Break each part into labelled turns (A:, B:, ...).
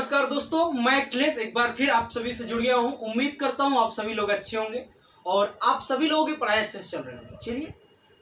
A: नमस्कार दोस्तों, मैं अखिलेश एक बार फिर आप सभी से जुड़ गया हूं। उम्मीद करता हूं आप सभी लोग अच्छे होंगे और आप सभी लोगों की पढ़ाई अच्छे से चल रही होंगी। चलिए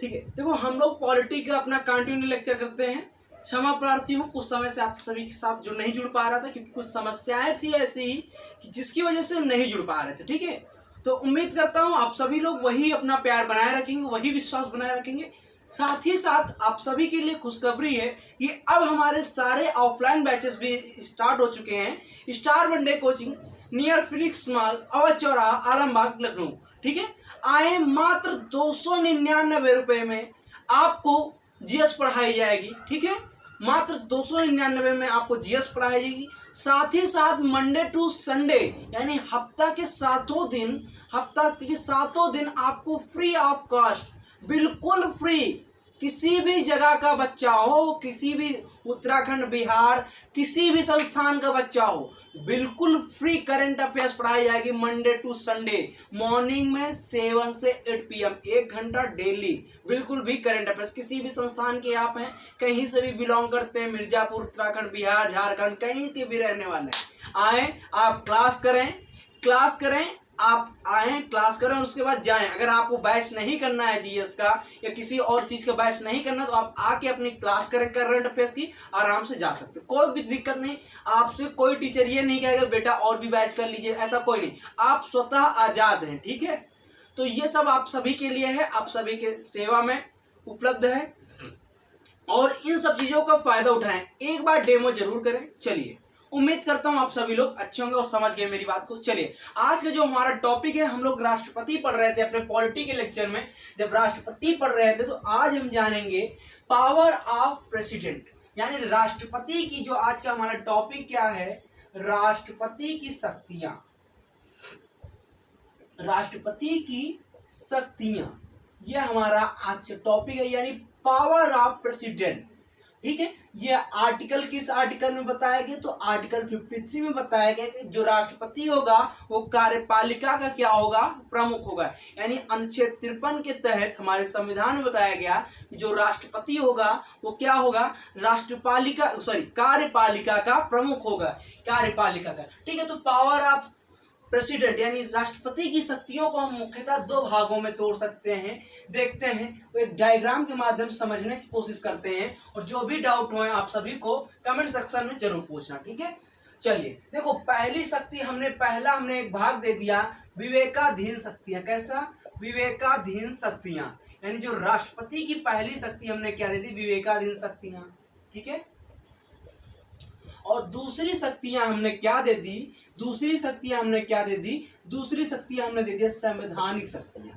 A: ठीक है, देखो हम लोग पॉलिटी का अपना कंटिन्यू लेक्चर करते हैं। क्षमा प्रार्थी हूँ, कुछ समय से आप सभी के साथ नहीं जुड़ पा रहा था क्योंकि कुछ समस्याएं थी ऐसी ही कि जिसकी वजह से नहीं जुड़ पा रहे थे। ठीक है, तो उम्मीद करता हूँ आप सभी लोग वही अपना प्यार बनाए रखेंगे, वही विश्वास बनाए रखेंगे। साथ ही साथ आप सभी के लिए खुशखबरी है कि अब हमारे सारे ऑफलाइन बैचेस भी स्टार्ट हो चुके हैं। Star one day coaching near Phoenix mall, Awadh चौराहा, आलमबाग, लखनऊ। ठीक है, आए मात्र 299 रुपये में आपको जीएस पढ़ाई जाएगी। ठीक है, मात्र 299 में आपको जीएस पढ़ाई जाएगी। साथ ही साथ मंडे टू संडे यानी हफ्ता के सातों दिन आपको फ्री ऑफ कॉस्ट, बिल्कुल फ्री, किसी भी जगह का बच्चा हो, किसी भी उत्तराखंड, बिहार, किसी भी संस्थान का बच्चा हो, बिल्कुल फ्री करंट अफेयर्स पढ़ाई जाएगी मंडे टू संडे। मॉर्निंग में 7 से 8 PM 1 घंटा डेली, बिल्कुल भी करंट अफेयर्स। किसी भी संस्थान के आप हैं, कहीं से भी बिलोंग करते हैं, मिर्जापुर, उत्तराखंड, बिहार, झारखंड, कहीं के भी रहने वाले हैं, आए आप क्लास करें, आप आए क्लास करें और उसके बाद जाएं। अगर आपको बैच नहीं करना है जीएस का या किसी और चीज का बैच नहीं करना, तो आप आके अपनी क्लास करें करंट अफेयर्स की, आराम से जा सकते, कोई भी दिक्कत नहीं। आपसे कोई टीचर ये नहीं कहेगा बेटा और भी बैच कर लीजिए, ऐसा कोई नहीं, आप स्वतः आजाद हैं। ठीक है, तो ये सब आप सभी के लिए है, आप सभी के सेवा में उपलब्ध है और इन सब चीजों का फायदा उठाएं। एक बार डेमो जरूर करें। चलिए, उम्मीद करता हूं आप सभी लोग अच्छे होंगे और समझ गए मेरी बात को। चलिए, आज का जो हमारा टॉपिक है, हम लोग राष्ट्रपति पढ़ रहे थे अपने पॉलिटी के लेक्चर में। जब राष्ट्रपति पढ़ रहे थे तो आज हम जानेंगे पावर ऑफ प्रेसिडेंट, यानी राष्ट्रपति की। जो आज का हमारा टॉपिक क्या है, राष्ट्रपति की शक्तियां, राष्ट्रपति की शक्तियां, यह हमारा आज का टॉपिक है, यानी पावर ऑफ प्रेसिडेंट। ठीक है, ये आर्टिकल किस आर्टिकल में बताया गया, तो आर्टिकल 53 में बताया गया कि जो राष्ट्रपति होगा वो कार्यपालिका का क्या होगा, प्रमुख होगा। यानी अनुच्छेद 53 के तहत हमारे संविधान में बताया गया कि जो राष्ट्रपति होगा वो क्या होगा, कार्यपालिका का प्रमुख होगा, कार्यपालिका का। ठीक है, तो पावर ऑफ प्रेसिडेंट यानी राष्ट्रपति की शक्तियों को हम मुख्यतः 2 भागों में तोड़ सकते हैं। देखते हैं, तो एक डायग्राम के माध्यम से समझने की कोशिश करते हैं और जो भी डाउट हो आप सभी को कमेंट सेक्शन में जरूर पूछना। ठीक है, चलिए देखो, पहली शक्ति हमने एक भाग दे दिया, विवेकाधीन शक्तियां। कैसा, विवेकाधीन शक्तियां, यानी जो राष्ट्रपति की पहली शक्ति हमने क्या दे दी, विवेकाधीन शक्तियां। ठीक है, और दूसरी शक्तियां हमने क्या दे दी, दूसरी शक्तियां हमने दे दिया संवैधानिक शक्तियां।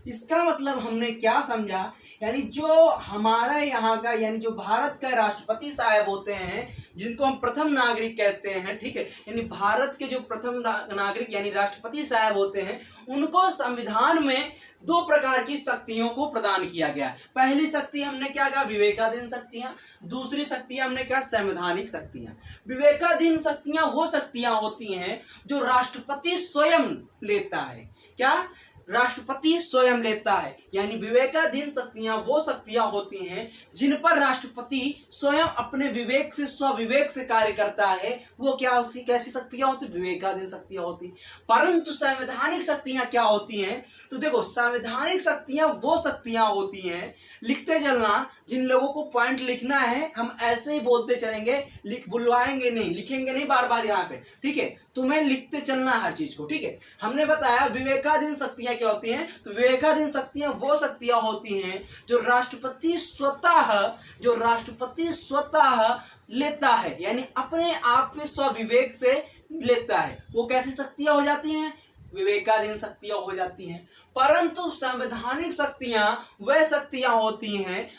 A: इसका मतलब हमने क्या समझा, यानी जो हमारे यहाँ का, यानी जो भारत का राष्ट्रपति साहब होते हैं, जिनको हम प्रथम नागरिक कहते हैं। ठीक है, यानी भारत के जो प्रथम नागरिक यानी राष्ट्रपति साहब होते हैं, उनको संविधान में 2 प्रकार की शक्तियों को प्रदान किया गया। पहली शक्ति हमने क्या कहा, विवेकाधीन शक्तियां। दूसरी शक्तियां हमने क्या, संवैधानिक शक्तियां। विवेकाधीन शक्तियां वो शक्तियां होती हैं जो राष्ट्रपति स्वयं लेता है। क्या, राष्ट्रपति स्वयं लेता है। यानी विवेकाधीन शक्तियां वो शक्तियां होती हैं जिन पर राष्ट्रपति स्वयं अपने विवेक से, स्वविवेक से कार्य करता है। वो क्या, उसकी कैसी शक्तियां होती, विवेकाधीन शक्तियां होती। परंतु संवैधानिक शक्तियां क्या होती हैं, तो देखो, संवैधानिक शक्तियां वो शक्तियां होती हैं, लिखते चलना, जिन लोगों को पॉइंट लिखना है हम ऐसे ही बोलते चलेंगे, बुलवाएंगे नहीं, लिखेंगे नहीं बार बार यहाँ पे। ठीक है, तुम्हें लिखते चलना हर चीज को। ठीक है, हमने बताया विवेकाधीन शक्तियां क्या होती हैं, तो विवेकाधीन शक्तियां वो शक्तियां होती हैं जो राष्ट्रपति स्वतः लेता है, यानी अपने आप के स्वविवेक से लेता है। वो कैसी शक्तियां हो जाती हैं, विवेकाधीन शक्तियां हो जाती हैं। परंतु संवैधानिक शक्तियां वह शक्तियां होती हैं,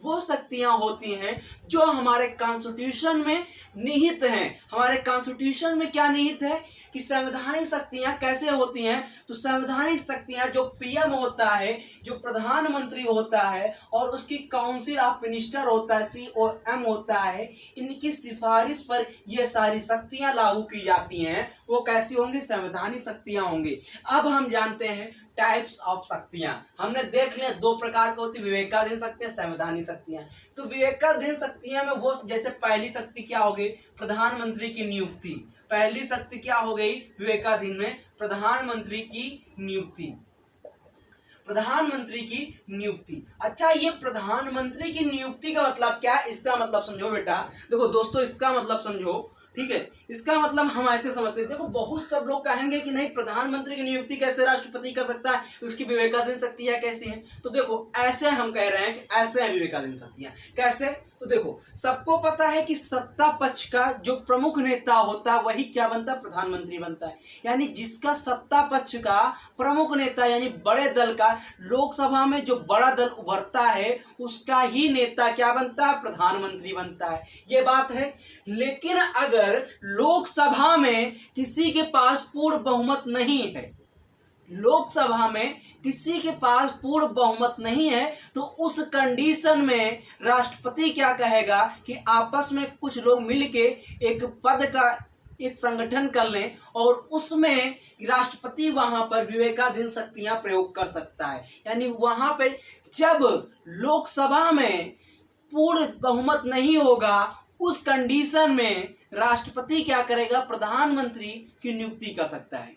A: वो शक्तियां होती हैं जो हमारे कॉन्स्टिट्यूशन में निहित हैं। हमारे कॉन्स्टिट्यूशन में क्या निहित है कि संवैधानिक शक्तियां कैसे होती हैं, तो संवैधानिक शक्तियां जो पीएम होता है, जो प्रधानमंत्री होता है और उसकी काउंसिल ऑफ मिनिस्टर होता है, COM होता है, इनकी सिफारिश पर ये सारी शक्तियां लागू की जाती हैं। वो कैसी होंगी, संवैधानिक शक्तियां होंगी। अब हम जानते हैं टाइप्स ऑफ शक्तियां हमने देख लिया, दो प्रकार की होती है, विवेकाधीन शक्तियां, संवैधानिक शक्तियां। तो विवेकाधीन शक्तियां में वो जैसे पहली शक्ति क्या हो गई, प्रधानमंत्री की नियुक्ति। पहली शक्ति क्या हो गई विवेकाधीन में, प्रधानमंत्री की नियुक्ति। प्रधानमंत्री की नियुक्ति। अच्छा, ये प्रधानमंत्री की नियुक्ति का मतलब क्या है, इसका मतलब समझो बेटा। देखो दोस्तों, इसका मतलब समझो, ठीक है। इसका मतलब हम ऐसे समझते हैं, देखो बहुत सब लोग कहेंगे कि नहीं प्रधानमंत्री की नियुक्ति कैसे राष्ट्रपति कर सकता है, उसकी विवेकाधीन शक्तियां कैसी हैं। तो देखो ऐसे हम कह रहे हैं कि ऐसे हैं विवेकाधीन शक्तियां। कैसे, तो देखो सबको पता है कि सत्ता पक्ष का जो प्रमुख नेता होता है वही क्या बनता है, प्रधानमंत्री बनता है। यानी जिसका सत्ता पक्ष का प्रमुख नेता यानी बड़े दल का, लोकसभा में जो बड़ा दल उभरता है उसका ही नेता क्या बनता है, प्रधानमंत्री बनता है। ये बात है। लेकिन अगर लोकसभा में किसी के पास पूर्ण बहुमत नहीं है, लोकसभा में किसी के पास पूर्ण बहुमत नहीं है, तो उस कंडीशन में राष्ट्रपति क्या कहेगा कि आपस में कुछ लोग मिलके एक पद का एक संगठन कर लें और उसमें राष्ट्रपति वहां पर विवेकाधीन शक्तियां प्रयोग कर सकता है। यानी वहां पे जब लोकसभा में पूर्ण बहुमत नहीं होगा, उस कंडीशन में राष्ट्रपति क्या करेगा, प्रधानमंत्री की नियुक्ति कर सकता है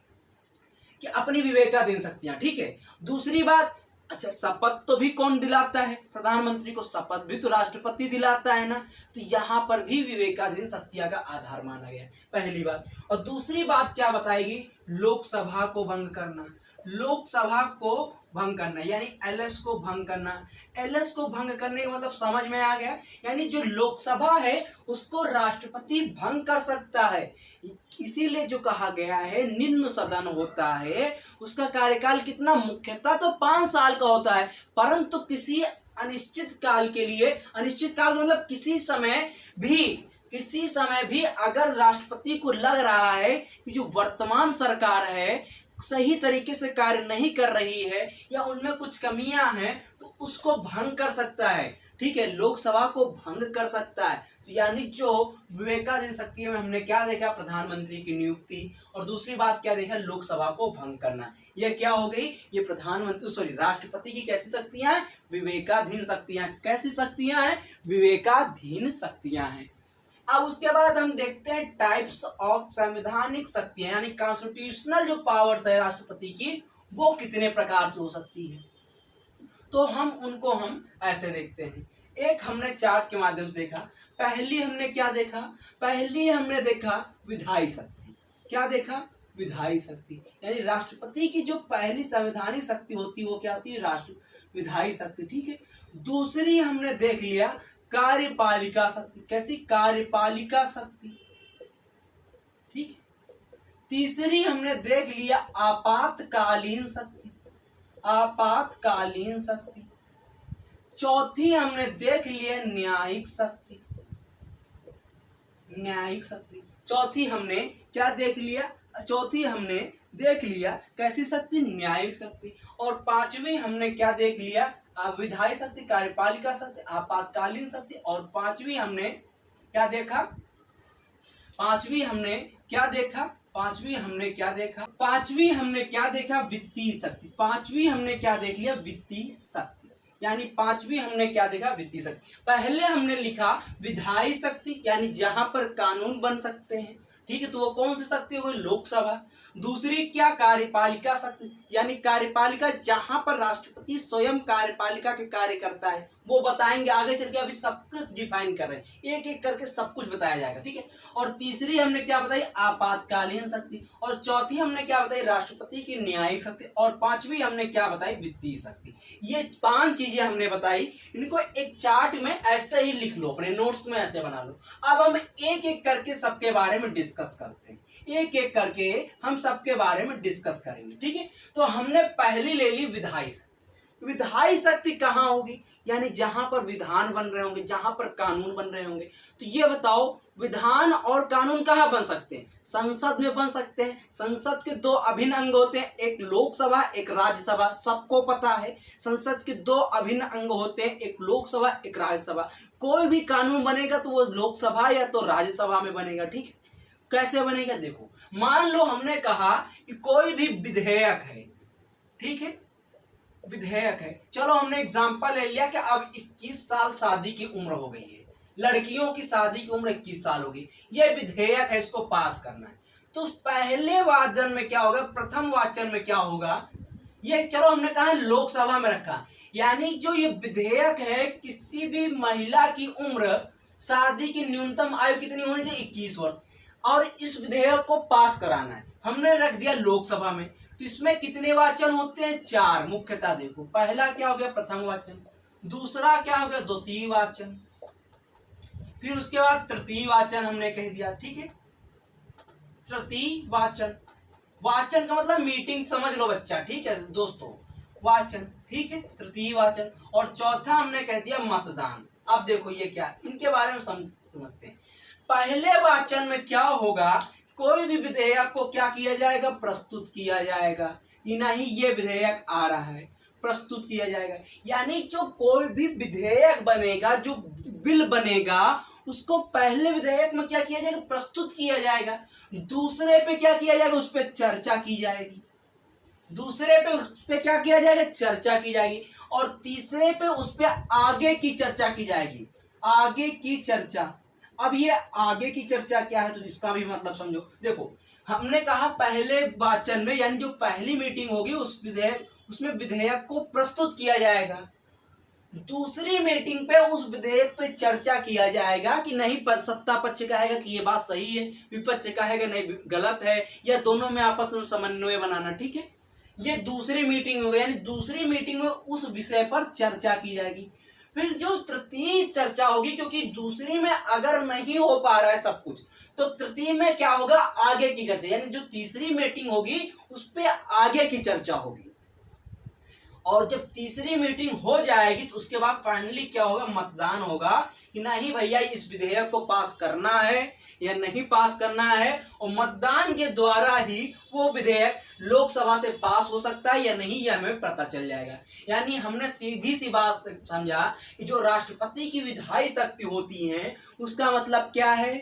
A: कि अपनी विवेकाधीन शक्तियां। ठीक है। दूसरी बात, अच्छा शपथ तो भी कौन दिलाता है, प्रधानमंत्री को शपथ भी तो राष्ट्रपति दिलाता है ना। तो यहां पर भी विवेकाधीन शक्तियां का आधार माना गया, पहली बात। और दूसरी बात क्या बताएगी, लोकसभा को भंग करना। लोकसभा को भंग करना यानी एलएस को भंग करना। एलएस को भंग करने का मतलब समझ में आ गया, यानी जो लोकसभा है उसको राष्ट्रपति भंग कर सकता है। इसीलिए जो कहा गया है निम्न सदन होता है, उसका कार्यकाल कितना, मुख्यतः तो 5 साल का होता है, परंतु किसी अनिश्चित काल के लिए, अनिश्चित काल मतलब किसी समय भी अगर राष्ट्रपति को लग रहा है कि जो वर्तमान सरकार है सही तरीके से कार्य नहीं कर रही है या उनमें कुछ कमियां हैं, तो उसको भंग कर सकता है। ठीक है, लोकसभा को भंग कर सकता है। यानी जो विवेकाधीन शक्ति में हमने क्या देखा, प्रधानमंत्री की नियुक्ति, और दूसरी बात क्या देखा, लोकसभा को भंग करना। यह क्या हो गई, ये राष्ट्रपति की कैसी शक्तियां हैं, विवेकाधीन शक्तियां। कैसी शक्तियां हैं, विवेकाधीन शक्तियां हैं। अब उसके बाद हम देखते हैं टाइप्स ऑफ संवैधानिक शक्तियां, यानी कॉन्स्टिट्यूशनल जो पावर्स है राष्ट्रपति की, वो कितने प्रकार की हो सकती है। तो हम ऐसे देखते हैं। एक हमने चार्ट के माध्यम से देखा। पहली हमने क्या देखा, पहली हमने देखा विधायी शक्ति। क्या देखा, विधायी शक्ति। यानी राष्ट्रपति की जो पहली संवैधानिक शक्ति होती है वो क्या होती है, विधायी शक्ति। ठीक है। दूसरी हमने देख लिया कार्यपालिका शक्ति। कैसी, कार्यपालिका शक्ति। ठीक है। तीसरी हमने देख लिया आपातकालीन शक्ति, आपातकालीन शक्ति। चौथी हमने देख लिया न्यायिक शक्ति, न्यायिक शक्ति। चौथी हमने क्या देख लिया, चौथी हमने देख लिया कैसी शक्ति, न्यायिक शक्ति। और पांचवी हमने क्या देख लिया, विधायी शक्ति, कार्यपालिका शक्ति, आपातकालीन शक्ति। और पांचवी हमने क्या देखा, पांचवी हमने क्या देखा, पांचवी हमने क्या देखा, पांचवी हमने क्या देखा, वित्तीय शक्ति। पांचवी हमने क्या देख लिया, वित्तीय शक्ति। यानी पांचवी हमने क्या देखा, वित्तीय शक्ति। पहले हमने लिखा विधायी शक्ति, यानी जहां पर कानून बन सकते हैं। ठीक है, तो वो कौन सी शक्ति हो गई, लोकसभा। दूसरी क्या, कार्यपालिका शक्ति, यानी कार्यपालिका जहां पर राष्ट्रपति स्वयं कार्यपालिका के कार्य करता है, वो बताएंगे आगे चल के, अभी सब कुछ डिफाइन कर रहे हैं, एक एक करके सब कुछ बताया जाएगा। ठीक है। और तीसरी हमने क्या बताई, आपातकालीन शक्ति। और चौथी हमने क्या बताई, राष्ट्रपति की न्यायिक शक्ति। और पांचवी हमने क्या बताई, वित्तीय शक्ति। ये 5 चीजें हमने बताई। इनको एक चार्ट में ऐसे ही लिख लो, अपने नोट्स में ऐसे बना लो। अब हम एक एक करके सबके बारे में डिस्कस करते हैं, एक एक करके हम सबके बारे में डिस्कस करेंगे। ठीक है। तो हमने पहली ले ली विधायी शक्ति। विधायी शक्ति कहाँ होगी, यानी जहां पर विधान बन रहे होंगे, जहां पर कानून बन रहे होंगे। तो ये बताओ, विधान और कानून कहाँ बन सकते हैं, संसद में बन सकते हैं। संसद के 2 अभिन्न अंग होते हैं, एक लोकसभा एक राज्यसभा, सबको पता है। संसद के 2 अभिन्न अंग होते हैं, एक लोकसभा एक राज्यसभा। कोई भी कानून बनेगा तो वो लोकसभा या तो राज्यसभा में बनेगा। ठीक है। कैसे बनेगा, देखो मान लो हमने कहा कि कोई भी विधेयक है, ठीक है, विधेयक है। चलो हमने एग्जांपल ले लिया कि अब 21 साल शादी की उम्र हो गई है, लड़कियों की शादी की उम्र 21 साल हो गई, ये विधेयक है, इसको पास करना है। तो पहले वाचन में क्या होगा, प्रथम वाचन में क्या होगा, ये चलो हमने कहा लोकसभा में रखा, यानी जो ये विधेयक है, किसी भी महिला की उम्र, शादी की न्यूनतम आयु कितनी होनी चाहिए, 21 वर्ष, और इस विधेयक को पास कराना है। हमने रख दिया लोकसभा में, तो इसमें कितने वाचन होते हैं, 4 मुख्यतः। देखो पहला क्या हो गया, प्रथम वाचन, दूसरा क्या हो गया, द्वितीय वाचन, फिर उसके बाद तृतीय वाचन हमने कह दिया, ठीक है, तृतीय वाचन। वाचन का मतलब मीटिंग समझ लो बच्चा, ठीक है दोस्तों, वाचन, ठीक है, तृतीय वाचन, और चौथा हमने कह दिया मतदान। अब देखो ये क्या, इनके बारे में समझते हैं। पहले वाचन में क्या होगा, कोई भी विधेयक को क्या किया जाएगा, प्रस्तुत किया जाएगा, कि नहीं ये विधेयक आ रहा है, प्रस्तुत किया जाएगा, यानी जो कोई भी विधेयक बनेगा, जो बिल बनेगा, उसको पहले विधेयक में क्या किया जाएगा, प्रस्तुत किया जाएगा, दूसरे पे क्या किया जाएगा, उस पर चर्चा की जाएगी, दूसरे पे उस पे क्या किया जाएगा, चर्चा की जाएगी, और तीसरे पे उस पे आगे की चर्चा की जाएगी, आगे की चर्चा। अब ये आगे की चर्चा क्या है, तो इसका भी मतलब समझो। देखो हमने कहा पहले वाचन में, यानी जो पहली मीटिंग होगी उसमें विधेयक को प्रस्तुत किया जाएगा, दूसरी मीटिंग पे उस विधेयक पे चर्चा किया जाएगा, कि नहीं सत्ता पक्ष कहेगा कि ये बात सही है, विपक्ष कहेगा नहीं गलत है, या दोनों में आपस में समन्वय बनाना, ठीक है। ये दूसरी मीटिंग हो गई, यानी दूसरी मीटिंग में उस विषय पर चर्चा की जाएगी। फिर जो तृतीय चर्चा होगी, क्योंकि दूसरी में अगर नहीं हो पा रहा है सब कुछ, तो तृतीय में क्या होगा, आगे की चर्चा, यानी जो तीसरी मीटिंग होगी उस पर आगे की चर्चा होगी। और जब तीसरी मीटिंग हो जाएगी तो उसके बाद फाइनली क्या होगा, मतदान होगा, कि नहीं भैया इस विधेयक को पास करना है या नहीं पास करना है, और मतदान के द्वारा ही वो विधेयक लोकसभा से पास हो सकता है या नहीं, यह हमें पता चल जाएगा। यानी हमने सीधी सी बात समझा कि जो राष्ट्रपति की विधायी शक्ति होती है, उसका मतलब क्या है,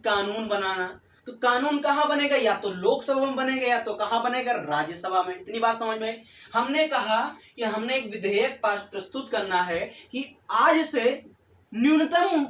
A: कानून बनाना। तो कानून कहाँ बनेगा, या तो लोकसभा में बनेगा, या तो कहाँ बनेगा, राज्यसभा में। इतनी बात समझ में। हमने कहा कि हमने एक विधेयक प्रस्तुत करना है कि आज से न्यूनतम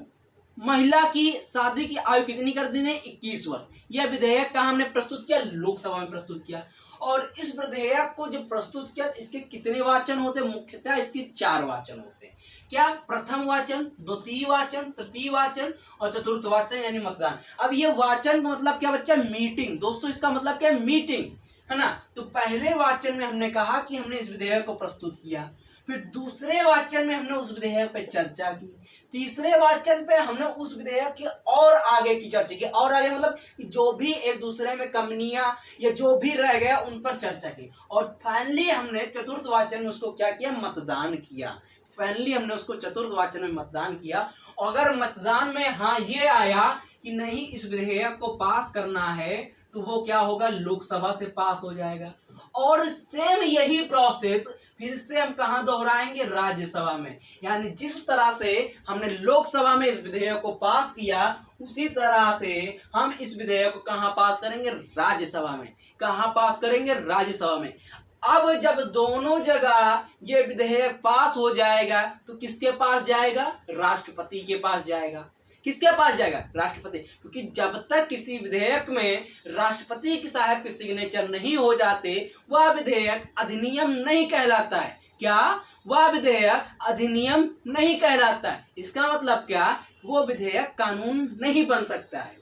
A: महिला की शादी की आयु कितनी कर देनी है, 21 वर्ष। यह विधेयक कहाँ हमने प्रस्तुत किया, लोकसभा में प्रस्तुत किया। और इस विधेयक को जब प्रस्तुत किया, इसके कितने वाचन होते हैं, मुख्यतः इसके 4 वाचन होते हैं। क्या, प्रथम वाचन, द्वितीय वाचन, तृतीय वाचन और चतुर्थ वाचन, यानी मतदान। अब ये वाचन का मतलब क्या बच्चा, मीटिंग। दोस्तों इसका मतलब क्या है, मीटिंग, है ना। तो पहले वाचन में हमने कहा कि हमने इस विधेयक को प्रस्तुत किया, फिर दूसरे वाचन में हमने उस विधेयक पे चर्चा की, तीसरे वाचन पे हमने उस विधेयक की और आगे की चर्चा की, और आगे मतलब जो भी एक दूसरे में कमियां या जो भी रह गया उन पर चर्चा की, और फाइनली हमने चतुर्थ वाचन में उसको क्या किया, मतदान किया। फाइनली हमने उसको चतुर्थ वाचन में मतदान किया। और अगर मतदान में हाँ ये आया कि नहीं इस विधेयक को पास करना है, तो वो क्या होगा, लोकसभा से पास हो जाएगा। और सेम यही प्रोसेस फिर से हम कहाँ दोहराएंगे, राज्यसभा में। यानी जिस तरह से हमने लोकसभा में इस विधेयक को पास किया, उसी तरह से हम इस विधेयक को कहाँ पास करेंगे, राज्यसभा में। कहाँ पास करेंगे, राज्यसभा में। अब जब दोनों जगह ये विधेयक पास हो जाएगा, तो किसके पास जाएगा, राष्ट्रपति के पास जाएगा। किसके पास जाएगा, राष्ट्रपति। क्योंकि जब तक किसी विधेयक में राष्ट्रपति की साहब के सिग्नेचर नहीं हो जाते, वह विधेयक अधिनियम नहीं कहलाता है। क्या, वह विधेयक अधिनियम नहीं कहलाता है। इसका मतलब क्या, वो विधेयक कानून नहीं बन सकता है।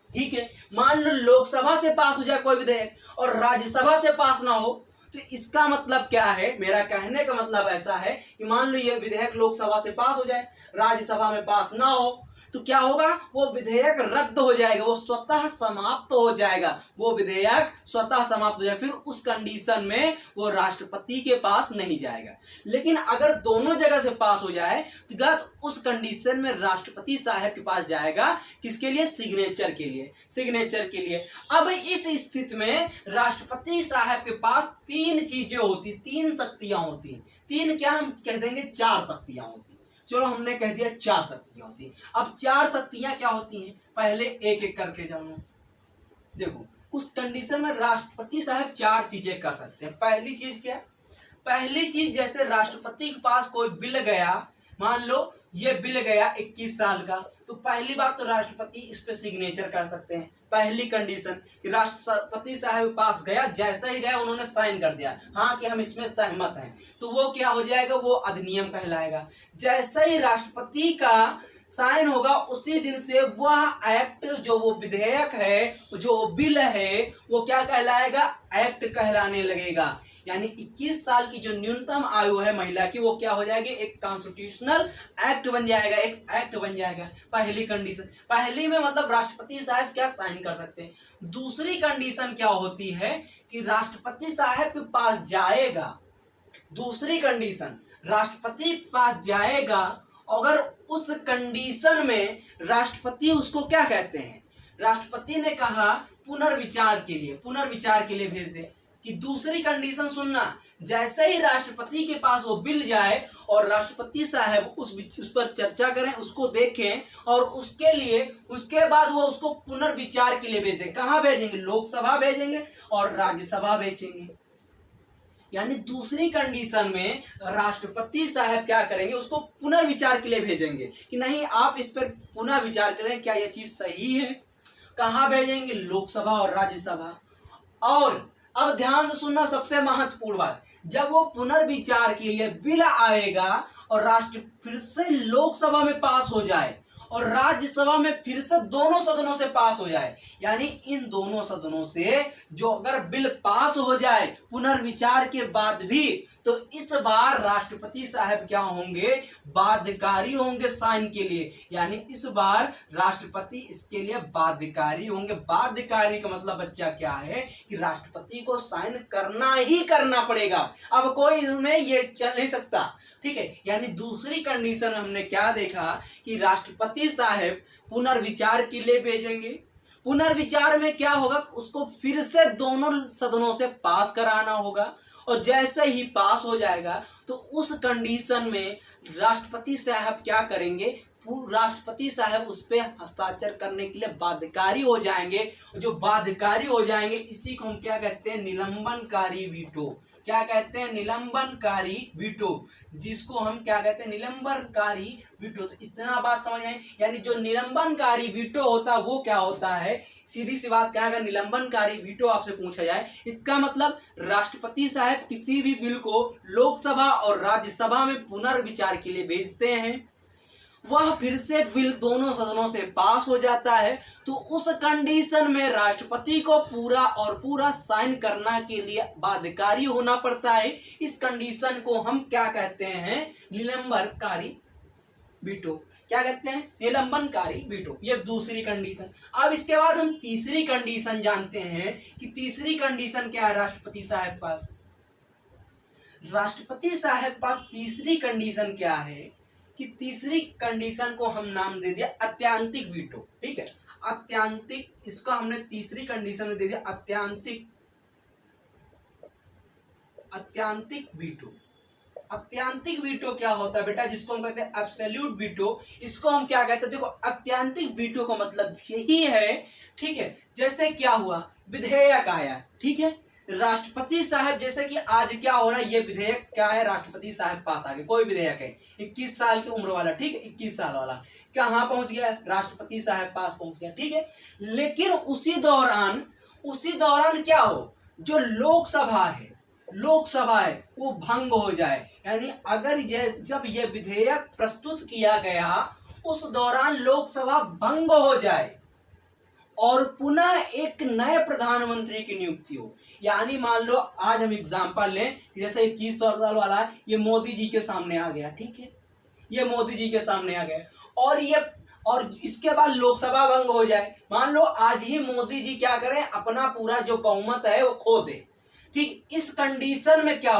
A: ठीक है, मान लो लोकसभा से पास हो जाए कोई विधेयक और राज्यसभा से पास ना हो, तो इसका मतलब क्या है, मेरा कहने का मतलब ऐसा है कि मान लो ये विधेयक लोकसभा से पास हो जाए, राज्यसभा में पास ना हो, तो क्या होगा, वो विधेयक रद्द हो जाएगा, वो स्वतः समाप्त हो जाएगा, वो विधेयक स्वतः समाप्त हो जाएगा। फिर उस कंडीशन में वो राष्ट्रपति के पास नहीं जाएगा। लेकिन अगर दोनों जगह से पास हो जाए, तो उस कंडीशन में राष्ट्रपति साहब के पास जाएगा। किसके लिए, सिग्नेचर के लिए, सिग्नेचर के लिए। अब इस स्थिति में राष्ट्रपति साहब के पास 3 चीजें होती, 3 शक्तियां होती। 3 क्या, हम कह देंगे 4 शक्तियां होती। चलो हमने कह दिया 4 शक्तियां होती। अब 4 शक्तियां क्या होती हैं, पहले एक एक करके जानो। देखो उस कंडीशन में राष्ट्रपति साहब 4 चीजें कर सकते हैं। पहली चीज क्या? पहली चीज, जैसे राष्ट्रपति के पास कोई बिल गया, मान लो ये बिल गया 21 साल का, तो पहली बात तो राष्ट्रपति इस पे सिग्नेचर कर सकते हैं। पहली कंडीशन कि राष्ट्रपति साहब के पास गया, जैसा ही गया उन्होंने साइन कर दिया हाँ कि हम इसमें सहमत हैं, तो वो क्या हो जाएगा, वो अधिनियम कहलाएगा। जैसा ही राष्ट्रपति का साइन होगा उसी दिन से वह एक्ट, जो वो विधेयक है, जो बिल है, वो क्या कहलाएगा, एक्ट कहलाने लगेगा। यानी 21 साल की जो न्यूनतम आयु है महिला की, वो क्या हो जाएगी, एक कॉन्स्टिट्यूशनल एक्ट बन जाएगा, एक एक्ट बन जाएगा। पहली कंडीशन, पहली में मतलब राष्ट्रपति साहब क्या साइन कर सकते हैं। दूसरी कंडीशन क्या होती है कि राष्ट्रपति साहब के पास जाएगा, दूसरी कंडीशन राष्ट्रपति के पास जाएगा, अगर उस कंडीशन में राष्ट्रपति उसको क्या कहते हैं, राष्ट्रपति ने कहा पुनर्विचार के लिए भेज दे। कि दूसरी कंडीशन सुनना, जैसे ही राष्ट्रपति के पास वो बिल जाए और राष्ट्रपति साहब उस पर चर्चा करें, उसको देखें और उसके बाद वो उसको पुनर्विचार के लिए भेजें। कहाँ भेजेंगे, लोकसभा भेजेंगे और राज्यसभा भेजेंगे। यानी दूसरी कंडीशन में राष्ट्रपति साहब क्या करेंगे, उसको पुनर्विचार के लिए भेजेंगे कि नहीं आप इस पर पुनः विचार करें, क्या यह चीज सही है। कहाँ भेजेंगे, लोकसभा और राज्यसभा। और अब ध्यान से सुनना, सबसे महत्वपूर्ण बात, जब वो पुनर्विचार के लिए बिल आएगा और फिर से लोकसभा में पास हो जाए और राज्यसभा में फिर से दोनों सदनों से पास हो जाए, यानी इन दोनों सदनों से जो अगर बिल पास हो जाए पुनर्विचार के बाद भी, तो इस बार राष्ट्रपति साहब क्या होंगे, बाध्यकारी होंगे साइन के लिए। यानी इस बार राष्ट्रपति इसके लिए बाध्यकारी होंगे। बाध्यकारी का मतलब बच्चा क्या है कि राष्ट्रपति को साइन करना ही करना पड़ेगा, अब कोई इसमें ये चल नहीं सकता। ठीक है, यानी दूसरी कंडीशन हमने क्या देखा कि राष्ट्रपति साहब पुनर्विचार के लिए भेजेंगे। पुनर्विचार में क्या होगा, उसको फिर से दोनों सदनों से पास कराना होगा और जैसे ही पास हो जाएगा तो उस कंडीशन में राष्ट्रपति साहब क्या करेंगे, राष्ट्रपति साहब उस पर हस्ताक्षर करने के लिए बाध्यकारी हो जाएंगे। जो बाध्यकारी हो जाएंगे इसी को हम क्या कहते हैं, निलंबनकारी वीटो। क्या कहते हैं, निलंबनकारी वीटो, जिसको हम क्या कहते हैं, निलंबनकारी वीटो। तो इतना बात समझ में, यानी जो निलंबनकारी वीटो होता है वो क्या होता है, सीधी सी बात क्या है, निलंबनकारी वीटो आपसे पूछा जाए, इसका मतलब राष्ट्रपति साहब किसी भी बिल को लोकसभा और राज्यसभा में पुनर्विचार के लिए भेजते हैं, वह फिर से बिल दोनों सदनों से पास हो जाता है, तो उस कंडीशन में राष्ट्रपति को पूरा साइन करना के लिए बाध्यकारी होना पड़ता है। इस कंडीशन को हम क्या कहते हैं, निलंबनकारी वीटो। क्या कहते हैं, निलंबनकारी वीटो। ये दूसरी कंडीशन। अब इसके बाद हम तीसरी कंडीशन जानते हैं कि तीसरी कंडीशन क्या है राष्ट्रपति साहब पास। राष्ट्रपति साहब पास तीसरी कंडीशन क्या है कि तीसरी कंडीशन को हम नाम दे दिया अत्यंतिक वीटो। ठीक है, अत्यंतिक, इसको हमने तीसरी कंडीशन में दे दिया अत्यंतिक वीटो। अत्यंतिक वीटो क्या होता है बेटा, जिसको हम कहते हैं एब्सोल्यूट वीटो, इसको हम क्या कहते हैं, देखो अत्यंतिक वीटो का मतलब यही है। ठीक है, जैसे क्या हुआ, विधेयक आया, ठीक है, राष्ट्रपति साहब, जैसे कि आज क्या हो रहा है, ये विधेयक क्या है, राष्ट्रपति साहब पास आ गए, कोई विधेयक है 21 साल की उम्र वाला, ठीक है, 21 साल वाला कहाँ पहुंच गया, राष्ट्रपति साहब पास पहुंच गया। ठीक है, लेकिन उसी दौरान क्या हो, जो लोकसभा है वो भंग हो जाए, यानी अगर जब ये विधेयक प्रस्तुत किया गया उस दौरान लोकसभा भंग हो जाए और पुनः एक नए प्रधानमंत्री की नियुक्ति हो। यानी मान लो आज हम एग्जांपल लें, जैसे 21 साल वाला ये मोदी जी के सामने आ गया, ठीक है, ये मोदी जी के सामने आ गया और इसके बाद लोकसभा भंग हो जाए। मान लो आज ही मोदी जी क्या करें, अपना पूरा जो बहुमत है वो खो दे। ठीक, इस कंडीशन में क्या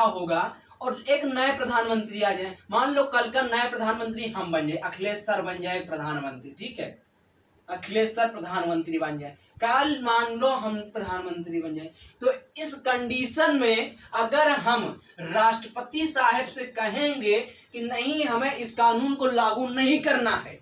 A: होगा और एक नए प्रधानमंत्री आ जाए। मान लो कल का नए प्रधानमंत्री हम बन जाए, अखिलेश सर बन जाए प्रधानमंत्री, ठीक है, अखिलेश सर प्रधानमंत्री बन जाए, कल मान लो हम प्रधानमंत्री बन जाए, तो इस कंडीशन में अगर हम राष्ट्रपति साहब से कहेंगे कि नहीं हमें इस कानून को लागू नहीं करना है,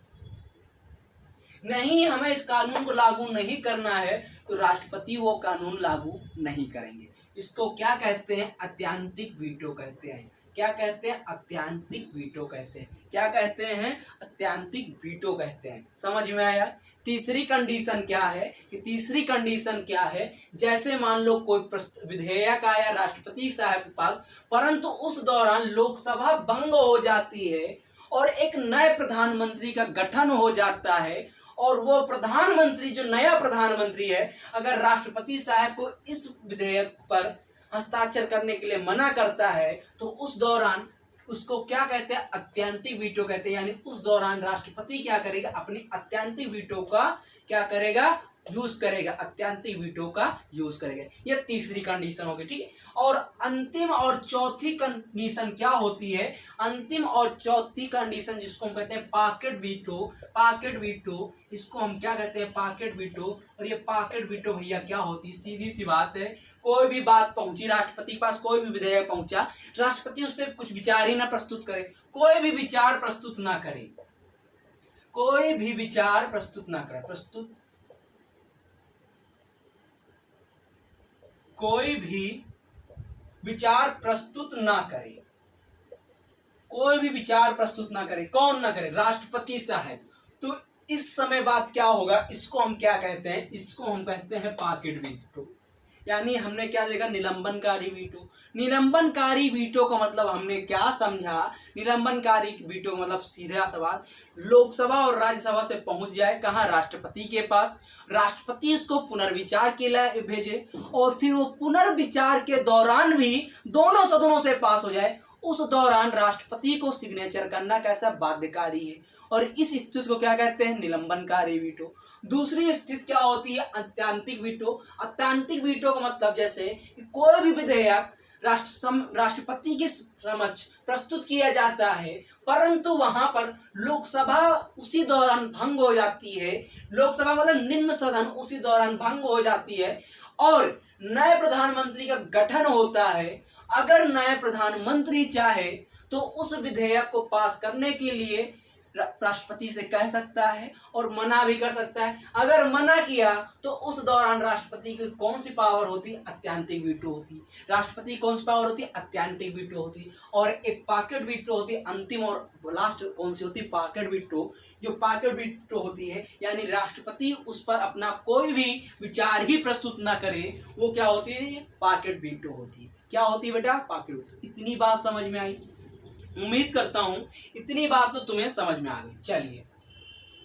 A: नहीं हमें इस कानून को लागू नहीं करना है तो राष्ट्रपति वो कानून लागू नहीं करेंगे। इसको क्या कहते हैं? अत्यंतिक वीटो कहते हैं। क्या कहते हैं? अत्यंतिक वीटो कहते हैं। क्या कहते हैं? अत्यंतिक वीटो कहते हैं। समझ में आया? तीसरी कंडीशन क्या है कि तीसरी कंडीशन क्या है, जैसे मान लो कोई विधेयक आया राष्ट्रपति साहब के पास, परंतु उस दौरान लोकसभा भंग हो जाती है और एक नए प्रधानमंत्री का गठन हो जाता है, और वो प्रधानमंत्री जो नया प्रधानमंत्री है अगर राष्ट्रपति साहब को इस विधेयक पर हस्ताक्षर करने के लिए मना करता है तो उस दौरान उसको क्या कहते हैं? अत्यंतिक वीटो कहते हैं। यानी उस दौरान राष्ट्रपति क्या करेगा? अपनी अत्यंतिक वीटो का क्या करेगा? यूज करेगा। अत्यंतिक वीटो का यूज करेगा। यह तीसरी कंडीशन होगी, ठीक है। और अंतिम और चौथी कंडीशन क्या होती है? अंतिम और चौथी कंडीशन जिसको हम कहते हैं पॉकेट वीटो। पॉकेट वीटो, इसको हम क्या कहते हैं? Pocket veto. और ये पॉकेट वीटो भैया क्या होती है? सीधी सी बात है, कोई भी बात पहुंची राष्ट्रपति के पास, कोई भी विधेयक पहुंचा, राष्ट्रपति उस पर कुछ विचार ही ना प्रस्तुत करे, कोई भी विचार प्रस्तुत ना करे, कोई भी विचार प्रस्तुत ना करे, कोई भी विचार प्रस्तुत ना करे, कोई भी विचार प्रस्तुत ना करे। कौन ना करे? राष्ट्रपति साहब। तो इस समय बात क्या होगा? इसको हम क्या कहते हैं? इसको हम कहते हैं पॉकेट वीटो। यानी हमने क्या देखा? निलंबनकारी वीटो। निलंबनकारी वीटो का मतलब हमने क्या समझा? निलंबनकारी वीटो का मतलब सीधा सवाल, लोकसभा और राज्यसभा से पहुंच जाए कहाँ? राष्ट्रपति के पास। राष्ट्रपति इसको पुनर्विचार के लिए भेजे और फिर वो पुनर्विचार के दौरान भी दोनों सदनों से पास हो जाए। उस दौरान राष्ट्रपति को सिग्नेचर करना कैसा? बाध्यकारी है। और इस स्थिति को क्या कहते हैं? निलंबनकारी वीटो। दूसरी स्थिति क्या होती है? अत्यंतिक वीटो। अत्यंतिक वीटो का मतलब जैसे कि कोई भी विधेयक राष्ट्रपति के समक्ष प्रस्तुत किया जाता है, परंतु वहां पर लोकसभा उसी दौरान भंग हो जाती है। लोकसभा मतलब निम्न सदन उसी दौरान भंग हो जाती है और नए प्रधानमंत्री का गठन होता है। अगर नए प्रधानमंत्री चाहे तो उस विधेयक को पास करने के लिए राष्ट्रपति से कह सकता है और मना भी कर सकता है। अगर मना किया तो उस दौरान राष्ट्रपति की कौन सी पावर होती? अत्यंतिक वीटो होती। राष्ट्रपति कौन सी पावर होती? अत्यंतिक वीटो होती। और एक पॉकेट वीटो होती, अंतिम और लास्ट कौन सी होती? Pocket veto. जो पॉकेट वीटो होती है यानी राष्ट्रपति उस पर अपना कोई भी विचार ही प्रस्तुत ना करे, वो क्या होती है? पॉकेट वीटो होती है। क्या होती है बेटा? Pocket veto. इतनी बात समझ में आई? उम्मीद करता हूं इतनी बात तो तुम्हें समझ में आ गई। चलिए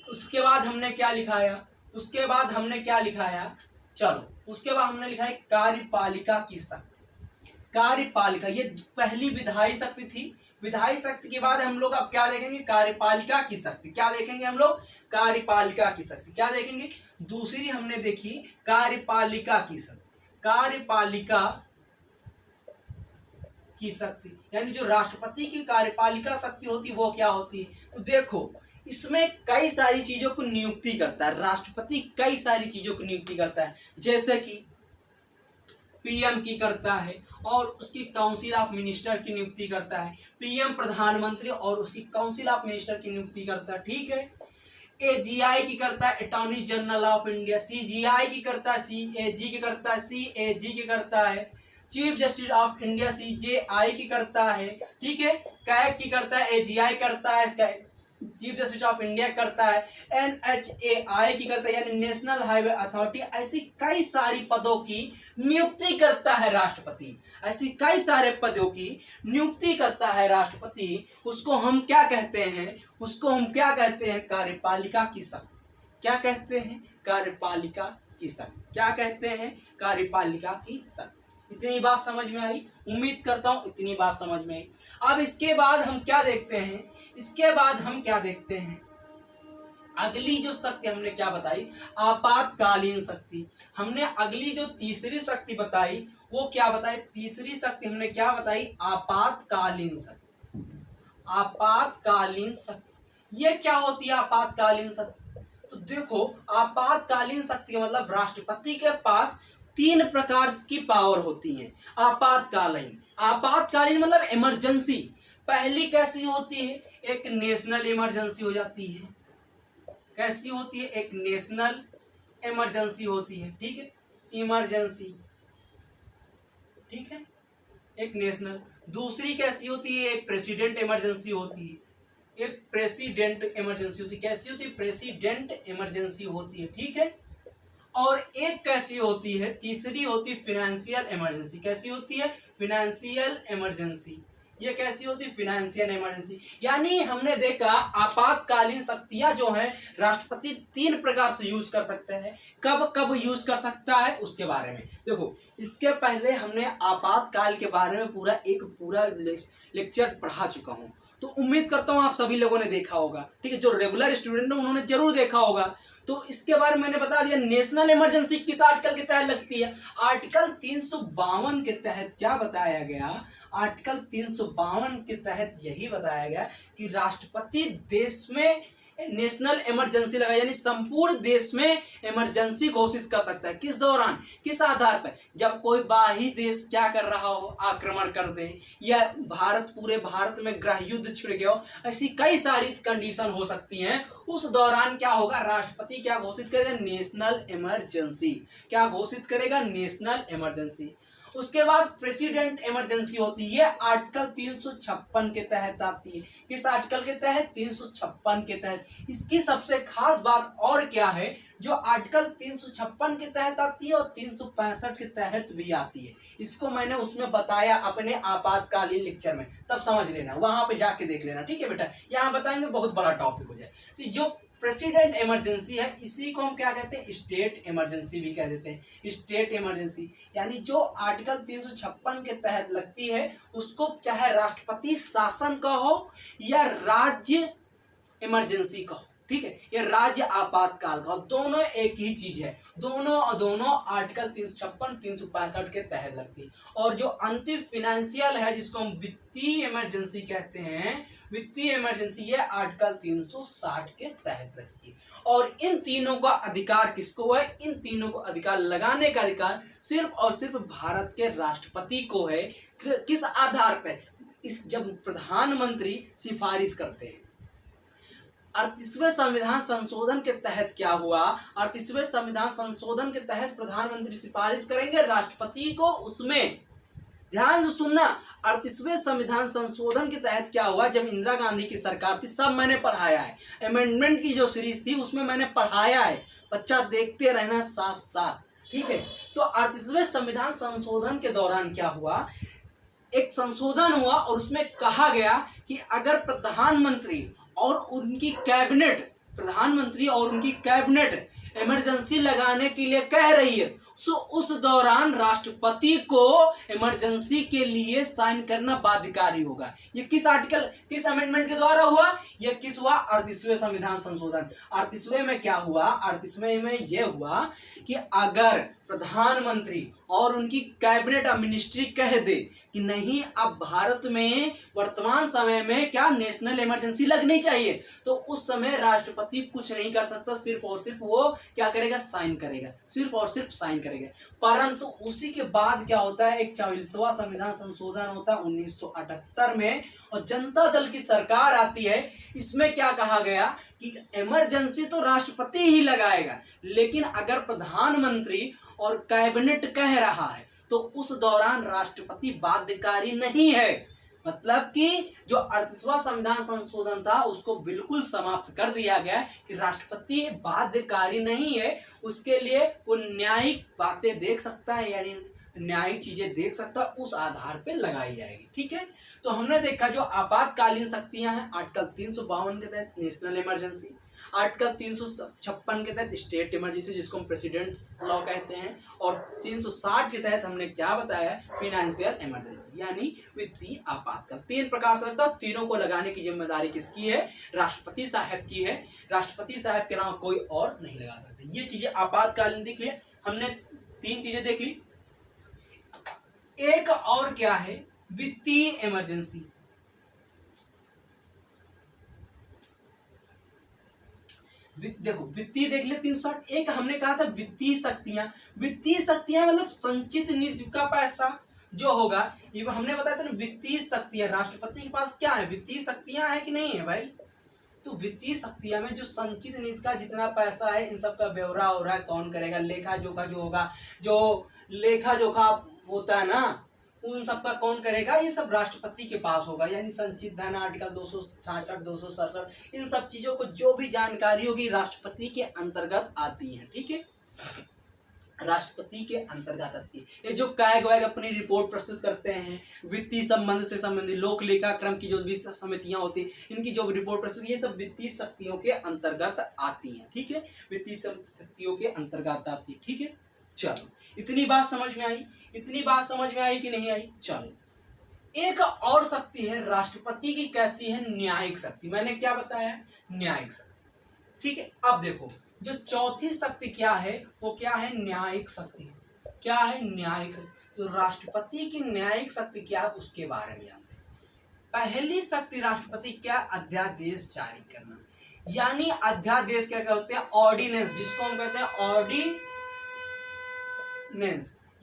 A: उसके बाद हमने क्या लिखाया? उसके बाद हमने क्या लिखाया? चलो उसके बाद हमने लिखा है कार्यपालिका की शक्ति। कार्यपालिका ये पहली विधायी शक्ति थी। विधायी शक्ति के बाद हम लोग अब क्या देखेंगे? कार्यपालिका की शक्ति। क्या देखेंगे हम लोग? कार्यपालिका की शक्ति। क्या देखेंगे? दूसरी हमने देखी कार्यपालिका की शक्ति। कार्यपालिका की शक्ति यानी जो राष्ट्रपति की कार्यपालिका शक्ति होती है वो क्या होती है? तो देखो इसमें कई सारी चीजों को नियुक्ति करता है राष्ट्रपति। कई सारी चीजों को नियुक्ति करता है, जैसे कि पीएम की करता है और उसकी काउंसिल ऑफ मिनिस्टर की नियुक्ति करता है। पीएम प्रधानमंत्री और उसकी काउंसिल ऑफ मिनिस्टर की नियुक्ति करता है, ठीक है। एजीआई की करता है attorney general of India. CGI की करता है, सीएजी की करता है, सीएजी की करता है। Chief justice of India CJI की करता है, ठीक है। कैग की करता है, एजीआई करता है, चीफ जस्टिस ऑफ इंडिया करता है। एनएचएआई की करता है यानी नेशनल हाईवे अथॉरिटी। ऐसी कई सारी पदों की नियुक्ति करता है राष्ट्रपति। ऐसी कई सारे पदों की नियुक्ति करता है राष्ट्रपति। उसको हम क्या कहते हैं? उसको हम क्या कहते हैं? कार्यपालिका की शक्ति। क्या कहते हैं? कार्यपालिका की शक्ति। क्या कहते हैं? कार्यपालिका की शक्ति। इतनी बात समझ में आई? उम्मीद करता हूं इतनी बात समझ में आई। अब इसके बाद हम क्या देखते हैं? इसके बाद हम क्या देखते हैं? अगली जो शक्ति हमने क्या बताई? आपातकालीन शक्ति। हमने अगली जो तीसरी शक्ति बताई वो क्या बताई? तीसरी शक्ति हमने क्या बताई? आपातकालीन शक्ति। आपातकालीन शक्ति ये क्या होती है? आपातकालीन शक्ति तो देखो आपातकालीन शक्ति का मतलब राष्ट्रपति के पास 3 प्रकार की पावर होती है। आपातकालीन। आपातकालीन मतलब इमरजेंसी। पहली कैसी होती है? एक नेशनल इमरजेंसी हो जाती है, कैसी होती है, एक नेशनल इमरजेंसी होती है, ठीक है, इमरजेंसी, ठीक है, एक नेशनल। दूसरी कैसी होती है, एक प्रेसिडेंट इमरजेंसी होती है, एक प्रेसिडेंट इमरजेंसी होती है, कैसी होती है, प्रेसिडेंट इमरजेंसी होती है, ठीक है। और एक कैसी होती है, तीसरी होती है फिनेंशियल इमरजेंसी, कैसी होती है, फिनेंशियल इमरजेंसी, ये कैसी होती है, फिनेंशियल इमरजेंसी। यानी हमने देखा आपातकालीन शक्तियां जो हैं राष्ट्रपति तीन प्रकार से यूज कर सकते हैं। कब कब यूज कर सकता है उसके बारे में देखो। इसके पहले हमने आपातकाल के बारे में पूरा लेक्चर पढ़ा चुका हूं, तो उम्मीद करता हूं आप सभी लोगों ने देखा होगा, ठीक है। जो रेगुलर स्टूडेंट है उन्होंने जरूर देखा होगा। तो इसके बारे में मैंने बता दिया। नेशनल इमरजेंसी किस आर्टिकल के तहत लगती है, आर्टिकल 352 के तहत क्या बताया गया, आर्टिकल 352 के तहत यही बताया गया कि राष्ट्रपति देश में नेशनल इमरजेंसी लगा, यानी संपूर्ण देश में इमरजेंसी घोषित कर सकता है। किस दौरान, किस आधार पर, जब कोई बाहरी देश क्या कर रहा हो, आक्रमण कर दे, या पूरे भारत में गृह युद्ध छिड़ गया हो, ऐसी कई सारी कंडीशन हो सकती हैं। उस दौरान क्या होगा, राष्ट्रपति क्या घोषित करेगा, नेशनल इमरजेंसी, क्या घोषित करेगा, नेशनल इमरजेंसी। उसके बाद प्रेसिडेंट इमरजेंसी होती है, ये आर्टिकल 356 के तहत आती है। किस आर्टिकल के तहत, 356 के तहत। इसकी सबसे खास बात और क्या है, जो आर्टिकल 356 के तहत आती है और 365 के तहत भी आती है। इसको मैंने उसमें बताया अपने आपातकालीन लेक्चर में, तब समझ लेना, वहां पे जाके देख लेना, ठीक है बेटा। यहाँ बताएंगे, बहुत बड़ा टॉपिक हो जाए। तो जो प्रेसिडेंट इमरजेंसी है, इसी को हम क्या कहते हैं, स्टेट इमरजेंसी भी कह देते हैं, स्टेट इमरजेंसी। यानी जो आर्टिकल 356 के तहत लगती है, उसको चाहे राष्ट्रपति शासन का हो या राज्य इमरजेंसी का हो, ठीक है, ये राज्य आपातकाल का, दोनों एक ही चीज है। दोनों आर्टिकल 356 365 के तहत लगती है। और जो अंतिम फिनेंशियल है, जिसको हम वित्तीय इमरजेंसी कहते हैं, वित्तीय इमरजेंसी, ये आर्टिकल 360 के तहत लगती है। और इन तीनों का अधिकार किसको है, इन तीनों को अधिकार लगाने का अधिकार सिर्फ और सिर्फ भारत के राष्ट्रपति को है। किस आधार पर, जब प्रधानमंत्री सिफारिश करते हैं। 38वें संविधान संशोधन के तहत क्या हुआ, 38वें संविधान संशोधन के तहत प्रधानमंत्री सिफारिश करेंगे राष्ट्रपति को। उसमें ध्यान से सुनना, 38वें संविधान संशोधन के तहत क्या हुआ, जब इंदिरा गांधी की सरकार थी, सब मैंने पढ़ाया है, अमेंडमेंट की जो सीरीज थी उसमें मैंने पढ़ाया है, बच्चा देखते रहना साथ साथ, ठीक है। तो 38वें संविधान संशोधन के दौरान क्या हुआ, एक संशोधन हुआ और उसमें कहा गया कि अगर प्रधानमंत्री और उनकी कैबिनेट, प्रधानमंत्री और उनकी कैबिनेट इमरजेंसी लगाने के लिए कह रही है, सो उस दौरान राष्ट्रपति को इमरजेंसी के लिए साइन करना बाध्यकारी होगा। ये किस आर्टिकल, किस अमेंडमेंट के द्वारा हुआ, ये किस हुआ, 38वें संविधान संशोधन। 38वें में क्या हुआ, 38वें में यह हुआ कि अगर प्रधानमंत्री और उनकी कैबिनेट मिनिस्ट्री कह दे कि नहीं, अब भारत में वर्तमान समय में क्या नेशनल इमरजेंसी लगनी चाहिए, तो उस समय राष्ट्रपति कुछ नहीं कर सकता, सिर्फ और सिर्फ वो क्या करेगा, साइन करेगा, सिर्फ और सिर्फ साइन करेगा। परंतु उसी के बाद क्या होता है, एक 44वां संविधान संशोधन होता है 1978 में, और जनता दल की सरकार आती है। इसमें क्या कहा गया कि इमरजेंसी तो राष्ट्रपति ही लगाएगा, लेकिन अगर प्रधानमंत्री और कैबिनेट कह रहा है तो उस दौरान राष्ट्रपति बाध्यकारी नहीं है। मतलब कि जो 38वां संविधान संशोधन था उसको बिल्कुल समाप्त कर दिया गया कि राष्ट्रपति बाध्यकारी नहीं है, उसके लिए वो न्यायिक बातें देख सकता है, यानी न्यायिक चीजें देख सकता है, उस आधार पे लगाई जाएगी, ठीक है। तो हमने देखा जो आपातकालीन शक्तियां हैं, आर्टिकल 352 के तहत नेशनल इमरजेंसी, आर्टिकल 356 के तहत स्टेट इमरजेंसी, जिसको हम प्रेसिडेंट लॉ कहते हैं, और 360 के तहत हमने क्या बताया, फिनेंशियल इमरजेंसी, यानी वित्तीय आपातकाल। तीन प्रकार से लगता है, तीनों को लगाने की जिम्मेदारी किसकी है, राष्ट्रपति साहब की है। राष्ट्रपति साहब के अलावा कोई और नहीं लगा सकते। ये चीजें आपातकालीन देख लिया हमने, तीन चीजें देख ली। एक और क्या है, वित्तीय इमरजेंसी। देखो वित्तीय देख ले 360। एक हमने कहा था वित्तीय शक्तियां, वित्तीय शक्तियां मतलब संचित निधि का पैसा जो होगा, ये हमने बताया था ना। वित्तीय शक्तियां, राष्ट्रपति के पास क्या है, वित्तीय शक्तियां है कि नहीं है भाई, तो वित्तीय शक्तियां में जो संचित निधि का जितना पैसा है, इन सब का ब्यौरा हो रहा है, कौन करेगा? लेखा जोखा जो होगा, जो लेखा जोखा होता है ना, उन सब का कौन करेगा? ये सब राष्ट्रपति के पास होगा। यानी संचित धन आर्टिकल 266, 267, इन सब चीजों को जो भी जानकारी होगी राष्ट्रपति के अंतर्गत आती है। ठीक है, राष्ट्रपति के अंतर्गत आती है। ये जो कैग वैग अपनी रिपोर्ट प्रस्तुत करते हैं, वित्तीय संबंध से संबंधित लोक लेखा क्रम की जो भी समितियां होती हैं, इनकी जो रिपोर्ट प्रस्तुत, ये सब वित्तीय शक्तियों के अंतर्गत आती हैं। ठीक है, वित्तीय शक्तियों के अंतर्गत आती है। ठीक है, चलो इतनी बात समझ में आई? इतनी बात समझ में आई कि नहीं आई? चलो, एक और शक्ति है राष्ट्रपति की, कैसी है? न्यायिक शक्ति। मैंने क्या बताया? न्यायिक शक्ति। ठीक है, अब देखो जो चौथी शक्ति क्या है, वो क्या है? न्यायिक शक्ति। क्या है? न्यायिक शक्ति। तो राष्ट्रपति की न्यायिक शक्ति क्या है, उसके बारे में जानते हैं। पहली शक्ति राष्ट्रपति क्या? अध्यादेश जारी करना। यानी अध्यादेश क्या कहते हैं? ऑर्डिनेंस, जिसको हम कहते हैं ऑर्डिनेंस।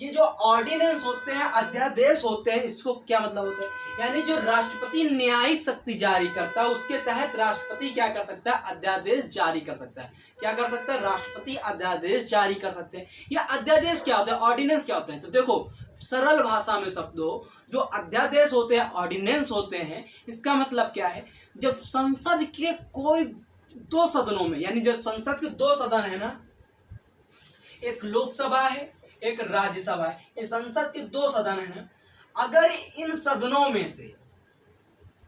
A: ये जो ऑर्डिनेंस होते हैं, अध्यादेश होते हैं, इसको क्या मतलब होता है? यानी जो राष्ट्रपति न्यायिक शक्ति जारी करता है, उसके तहत राष्ट्रपति क्या कर सकता है? अध्यादेश जारी कर सकता है। क्या कर सकता है? राष्ट्रपति अध्यादेश जारी कर सकते हैं। या अध्यादेश क्या होता है, ऑर्डिनेंस क्या होता है? तो देखो सरल भाषा में शब्दों, जो अध्यादेश होते हैं, ऑर्डिनेंस होते हैं, इसका मतलब क्या है? जब संसद के कोई दो सदनों में, यानी जब संसद के दो सदन है ना, एक लोकसभा है, एक राज्यसभा है, ये संसद के दो सदन है ना, अगर इन सदनों में से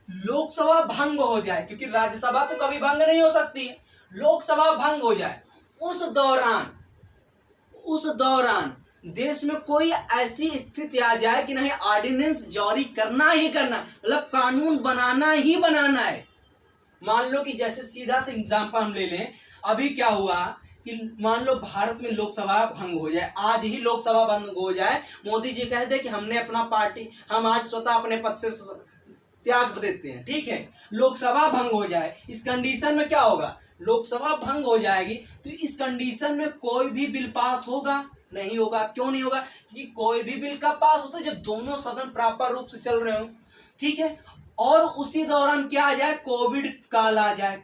A: लोकसभा भंग हो जाए, क्योंकि राज्यसभा तो कभी भंग नहीं हो सकती है, लोकसभा भंग हो जाए, उस दौरान देश में कोई ऐसी स्थिति आ जाए कि नहीं, ऑर्डिनेंस जारी करना ही करना, मतलब कानून बनाना ही बनाना है। मान लो कि जैसे सीधा से एग्जांपल हम ले लें, अभी क्या हुआ कि मान लो भारत में लोकसभा भंग हो जाए, आज ही लोकसभा भंग हो जाए, मोदी जी कह दे कि हमने अपना पार्टी, हम आज स्वतः अपने पद से त्याग देते हैं। ठीक है, लोकसभा भंग हो जाए, इस कंडीशन में क्या होगा? लोकसभा भंग हो जाएगी, तो इस कंडीशन में कोई भी बिल पास होगा? नहीं होगा। क्यों नहीं होगा? क्योंकि कोई भी बिल का पास होता है जब दोनों सदन प्रॉपर रूप से चल रहे हो। ठीक है, और उसी दौरान क्या आ जाए? कोविड काल आ जाए।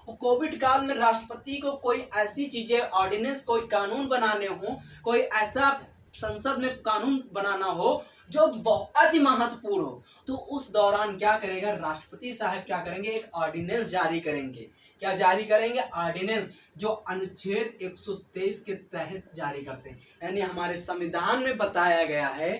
A: और कोविड काल में राष्ट्रपति को कोई ऐसी चीजें, ऑर्डिनेंस, कोई कानून बनाने हो, कोई ऐसा संसद में कानून बनाना हो जो बहुत ही महत्वपूर्ण हो, तो उस दौरान क्या करेगा राष्ट्रपति साहब? क्या करेंगे? एक ऑर्डिनेंस जारी करेंगे। क्या जारी करेंगे? ऑर्डिनेंस, जो अनुच्छेद 123 के तहत जारी करते हैं। यानी हमारे संविधान में बताया गया है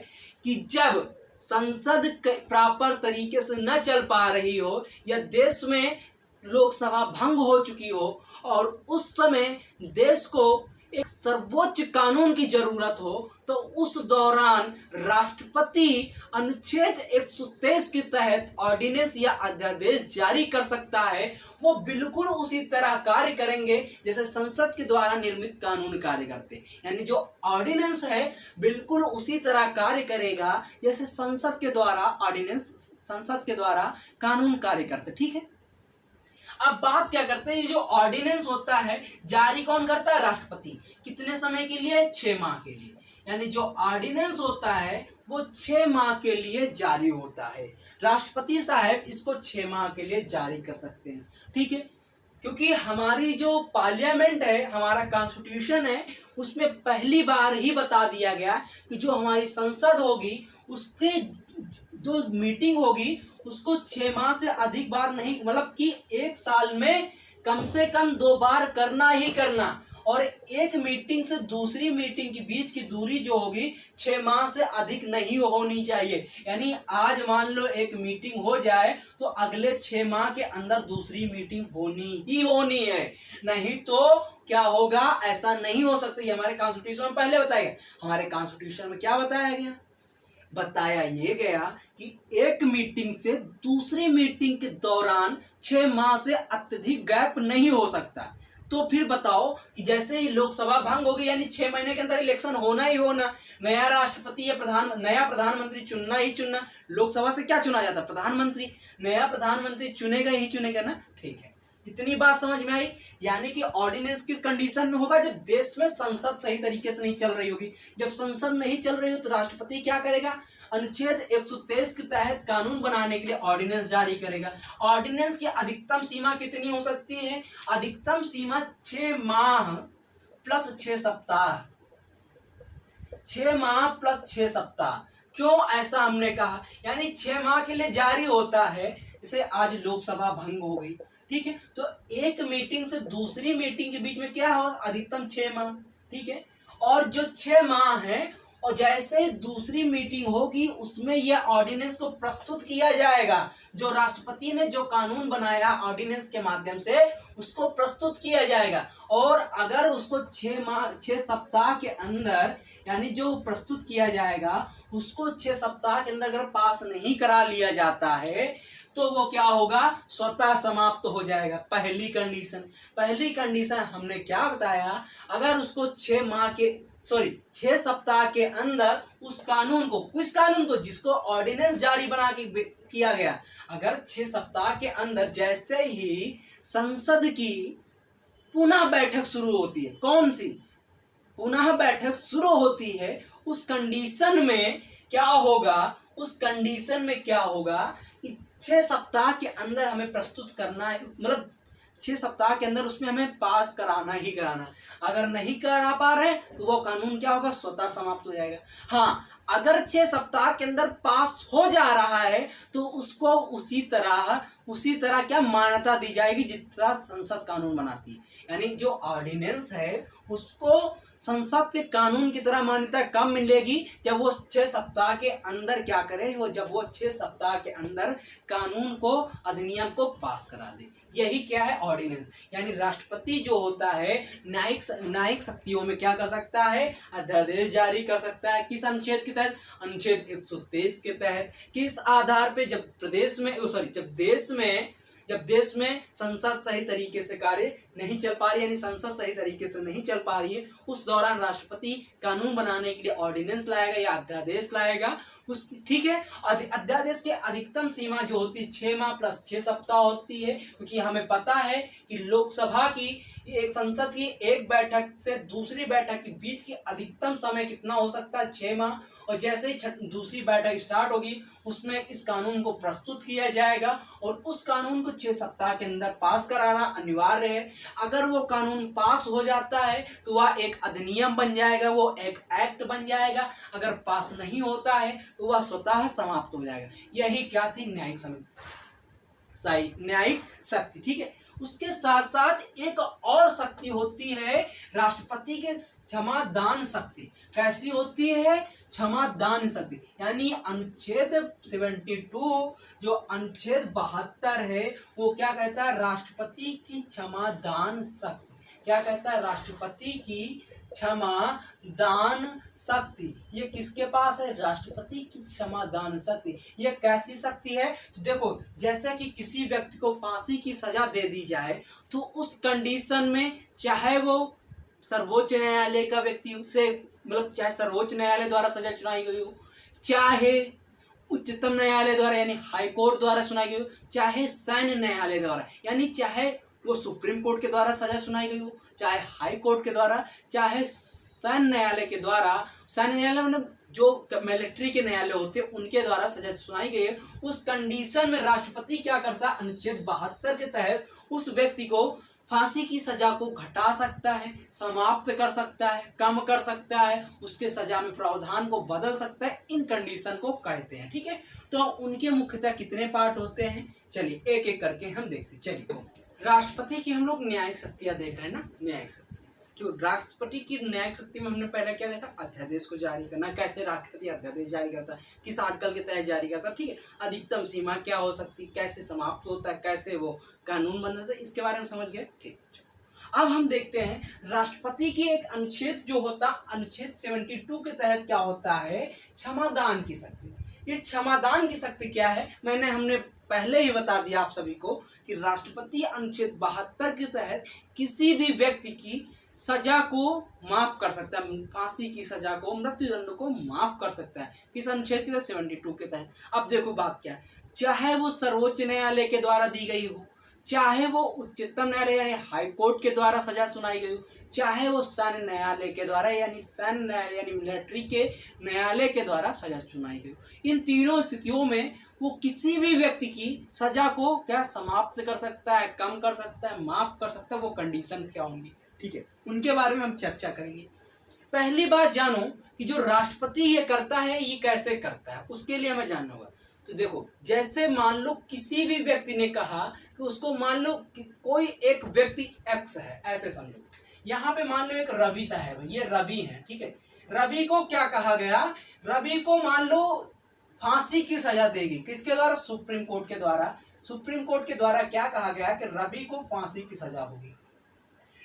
A: कि जब संसद प्रॉपर तरीके से न चल पा रही हो, या देश में लोकसभा भंग हो चुकी हो, और उस समय देश को एक सर्वोच्च कानून की जरूरत हो, तो उस दौरान राष्ट्रपति अनुच्छेद 123 के तहत ऑर्डिनेंस या अध्यादेश जारी कर सकता है। वो बिल्कुल उसी तरह कार्य करेंगे जैसे संसद के द्वारा निर्मित कानून कार्य करते हैं। यानी जो ऑर्डिनेंस है बिल्कुल उसी तरह कार्य करेगा जैसे संसद के द्वारा ऑर्डिनेंस, संसद के द्वारा कानून कार्य करते। ठीक है, अब बात क्या करते हैं, ये जो ऑर्डिनेंस होता है जारी कौन करता है? राष्ट्रपति। कितने समय के लिए? 6 माह के लिए। यानी जो ऑर्डिनेंस होता है वो 6 माह के लिए जारी होता है। राष्ट्रपति साहब इसको 6 माह के लिए जारी कर सकते हैं। ठीक है, क्योंकि हमारी जो पार्लियामेंट है, हमारा कॉन्स्टिट्यूशन है, उसमें पहली बार ही बता दिया गया कि जो हमारी संसद होगी उसके जो मीटिंग होगी उसको 6 माह से अधिक बार नहीं, मतलब कि 1 साल में कम से कम 2 बार करना ही करना, और एक मीटिंग से दूसरी मीटिंग के बीच की दूरी जो होगी 6 माह से अधिक नहीं होनी चाहिए। यानी आज मान लो एक मीटिंग हो जाए तो अगले 6 माह के अंदर दूसरी मीटिंग होनी ही होनी है, नहीं तो क्या होगा? ऐसा नहीं हो सकता। ये हमारे कॉन्स्टिट्यूशन में पहले बताया गया। हमारे कॉन्स्टिट्यूशन में क्या बताया गया? बताया ये गया कि एक मीटिंग से दूसरी मीटिंग के दौरान 6 माह से अत्यधिक गैप नहीं हो सकता। तो फिर बताओ कि जैसे ही लोकसभा भंग हो गई, यानी 6 महीने के अंदर इलेक्शन होना ही होना, नया राष्ट्रपति या नया प्रधानमंत्री चुनना ही चुनना। लोकसभा से क्या चुना जाता? प्रधानमंत्री। नया प्रधानमंत्री चुनेगा ही चुनेगा ना। ठीक है, इतनी बात समझ में आई। यानी कि ऑर्डिनेंस किस कंडीशन में होगा? जब देश में संसद सही तरीके से नहीं चल रही होगी। जब संसद नहीं चल रही हो तो राष्ट्रपति क्या करेगा? अनुच्छेद 123 के तहत कानून बनाने के लिए ऑर्डिनेंस जारी करेगा। ऑर्डिनेंस की अधिकतम सीमा कितनी हो सकती है? अधिकतम सीमा 6 माह प्लस 6 सप्ताह। 6 माह प्लस 6 सप्ताह। क्यों ऐसा हमने कहा? यानी 6 माह के लिए जारी होता है। जैसे आज लोकसभा भंग हो गई, ठीक है, तो एक मीटिंग से दूसरी मीटिंग के बीच में क्या हो? अधिकतम 6 माह, ठीक है। और जो 6 माह है, और जैसे दूसरी मीटिंग होगी उसमें यह ऑर्डिनेंस को प्रस्तुत किया जाएगा। जो राष्ट्रपति ने जो कानून बनाया ऑर्डिनेंस के माध्यम से, उसको प्रस्तुत किया जाएगा। और अगर उसको 6 सप्ताह के अंदर, यानी जो प्रस्तुत किया जाएगा उसको 6 सप्ताह के अंदर अगर पास नहीं करा लिया जाता है तो वो क्या होगा? स्वतः समाप्त तो हो जाएगा। पहली कंडीशन हमने क्या बताया? अगर उसको 6 सप्ताह के अंदर उस कानून को, किस कानून को? जिसको ऑर्डिनेंस जारी बना के किया गया, अगर 6 सप्ताह के अंदर जैसे ही संसद की पुनः बैठक शुरू होती है, कौन सी पुनः बैठक शुरू होती है, उस कंडीशन में क्या होगा? उस कंडीशन में क्या होगा कि 6 सप्ताह के अंदर हमें प्रस्तुत करना है, मतलब 6 सप्ताह के अंदर उसमें हमें पास कराना ही कराना। अगर नहीं करा पा रहे तो वो कानून क्या होगा? स्वतः समाप्त हो जाएगा। हाँ, अगर 6 सप्ताह के अंदर पास हो जा रहा है तो उसको उसी तरह क्या मान्यता दी जाएगी जितना संसद कानून बनाती है। यानी जो ऑर्डिनेंस है उसको संसद के कानून की तरह मान्यता कब मिलेगी? जब वो 6 सप्ताह के अंदर क्या करे? जब वो 6 सप्ताह के अंदर कानून को, अधिनियम को पास करा दे। यही क्या है? ऑर्डिनेंस। यानी राष्ट्रपति जो होता है न्यायिक शक्तियों में क्या कर सकता है? अध्यादेश जारी कर सकता है। किस अनुच्छेद के तहत? अनुच्छेद 123 के तहत। किस आधार पे? जब देश में संसद सही तरीके से कार्य नहीं चल पा रही, यानी संसद सही तरीके से नहीं चल पा रही है, उस दौरान राष्ट्रपति कानून बनाने के लिए ऑर्डिनेंस लाएगा या अध्यादेश लाएगा। ठीक है। अध्यादेश की अधिकतम सीमा जो होती है 6 माह प्लस 6 सप्ताह होती है, क्योंकि हमें पता है कि लोकसभा की एक संसद की एक बैठक से दूसरी बैठक के बीच की अधिकतम समय कितना हो सकता है? 6 माह। और जैसे ही दूसरी बैठक स्टार्ट होगी उसमें इस कानून को प्रस्तुत किया जाएगा और उस कानून को 6 सप्ताह के अंदर पास कराना अनिवार्य है। अगर वो कानून पास हो जाता है तो वह एक अधिनियम बन जाएगा, वो एक एक्ट बन जाएगा। अगर पास नहीं होता है तो वह स्वतः समाप्त हो जाएगा। यही क्या थी? न्यायिक शक्ति। ठीक है। उसके साथ साथ एक और शक्ति होती है राष्ट्रपति के क्षमादान शक्ति। कैसी होती है? क्षमादान शक्ति। यानी अनुच्छेद 72 जो अनुच्छेद 72 है वो क्या कहता है? राष्ट्रपति की क्षमादान शक्ति। क्या कहता है? राष्ट्रपति की क्षमादान शक्ति। ये किसके पास है? राष्ट्रपति की क्षमादान शक्ति। ये कैसी शक्ति है? तो देखो, जैसे कि किसी व्यक्ति को फांसी की सजा दे दी जाए तो उस कंडीशन में चाहे वो सर्वोच्च न्यायालय का व्यक्ति से, मतलब चाहे सर्वोच्च न्यायालय द्वारा सजा सुनाई गई हो, चाहे उच्चतम न्यायालय द्वारा यानी हाई कोर्ट द्वारा सुनाई गई हो, चाहे सैन्य न्यायालय द्वारा यानी चाहे वो सुप्रीम कोर्ट के द्वारा सजा सुनाई गई हो, चाहे हाई कोर्ट के द्वारा, चाहे सैन्य न्यायालय के द्वारा, सैन्य न्यायालय मतलब जो मिलिट्री के न्यायालय होते हैं उनके द्वारा सजा सुनाई गई है, उस कंडीशन में राष्ट्रपति क्या कर सकता है? अनुच्छेद 72 के तहत उस व्यक्ति को फांसी की सजा को घटा सकता है, समाप्त कर सकता है, कम कर सकता है, उसके सजा में प्रावधान को बदल सकता है। इन कंडीशन को कहते हैं। ठीक है। तो उनके मुख्यतः कितने पार्ट होते हैं? चलिए एक एक करके हम देखते हैं। चलिए, राष्ट्रपति की हम लोग न्यायिक शक्तियां देख रहे हैं ना, न्यायिक शक्ति। तो राष्ट्रपति की न्यायिक शक्ति में हमने पहले क्या देखा? अध्यादेश को जारी करना। कैसे राष्ट्रपति अध्यादेश जारी करता है, किस आर्टिकल के तहत जारी करता है। ठीक है। अधिकतम सीमा क्या हो सकती है, कैसे समाप्त होता है, कैसे वो कानून बनता है, इसके बारे में समझ गए। ठीक। अब हम देखते हैं राष्ट्रपति की एक अनुच्छेद जो होता है, अनुच्छेद 72 के तहत क्या होता है? क्षमादान की शक्ति। ये क्षमादान की शक्ति क्या है? हमने पहले ही बता दिया आप सभी को कि राष्ट्रपति अनुच्छेद 72 के तहत किसी भी व्यक्ति की सजा को माफ कर सकता है, फांसी की सजा को, मृत्युदंड को माफ कर सकता है। किस अनुच्छेद के तहत? 72 के तहत। अब देखो बात क्या है, चाहे वो सर्वोच्च न्यायालय के द्वारा दी गई हो, चाहे वो उच्चतम न्यायालय यानी हाई कोर्ट के द्वारा सजा सुनाई गई हो, चाहे वो सैन्य न्यायालय के द्वारा यानी सैन्य न्यायालय यानी मिलिट्री के न्यायालय के द्वारा सजा सुनाई गई हो। इन तीनों स्थितियों में वो किसी भी व्यक्ति की सजा को क्या समाप्त कर सकता है, कम कर सकता है, माफ कर सकता है। वो कंडीशन क्या होंगी, ठीक है, उनके बारे में हम चर्चा करेंगे। पहली बात जानो कि जो राष्ट्रपति ये करता है ये कैसे करता है, उसके लिए हमें जानना होगा। तो देखो, जैसे मान लो किसी भी व्यक्ति ने कहा कि उसको, मान लो कि कोई एक व्यक्ति एक्स है, ऐसे समझो। यहाँ पे मान लो एक रवि साहब है, ये रवि है, ठीक है। रवि को क्या कहा गया, रवि को मान लो फांसी की सजा देगी, किसके द्वारा, सुप्रीम कोर्ट के द्वारा। सुप्रीम कोर्ट के द्वारा क्या कहा गया कि रवि को फांसी की सजा होगी।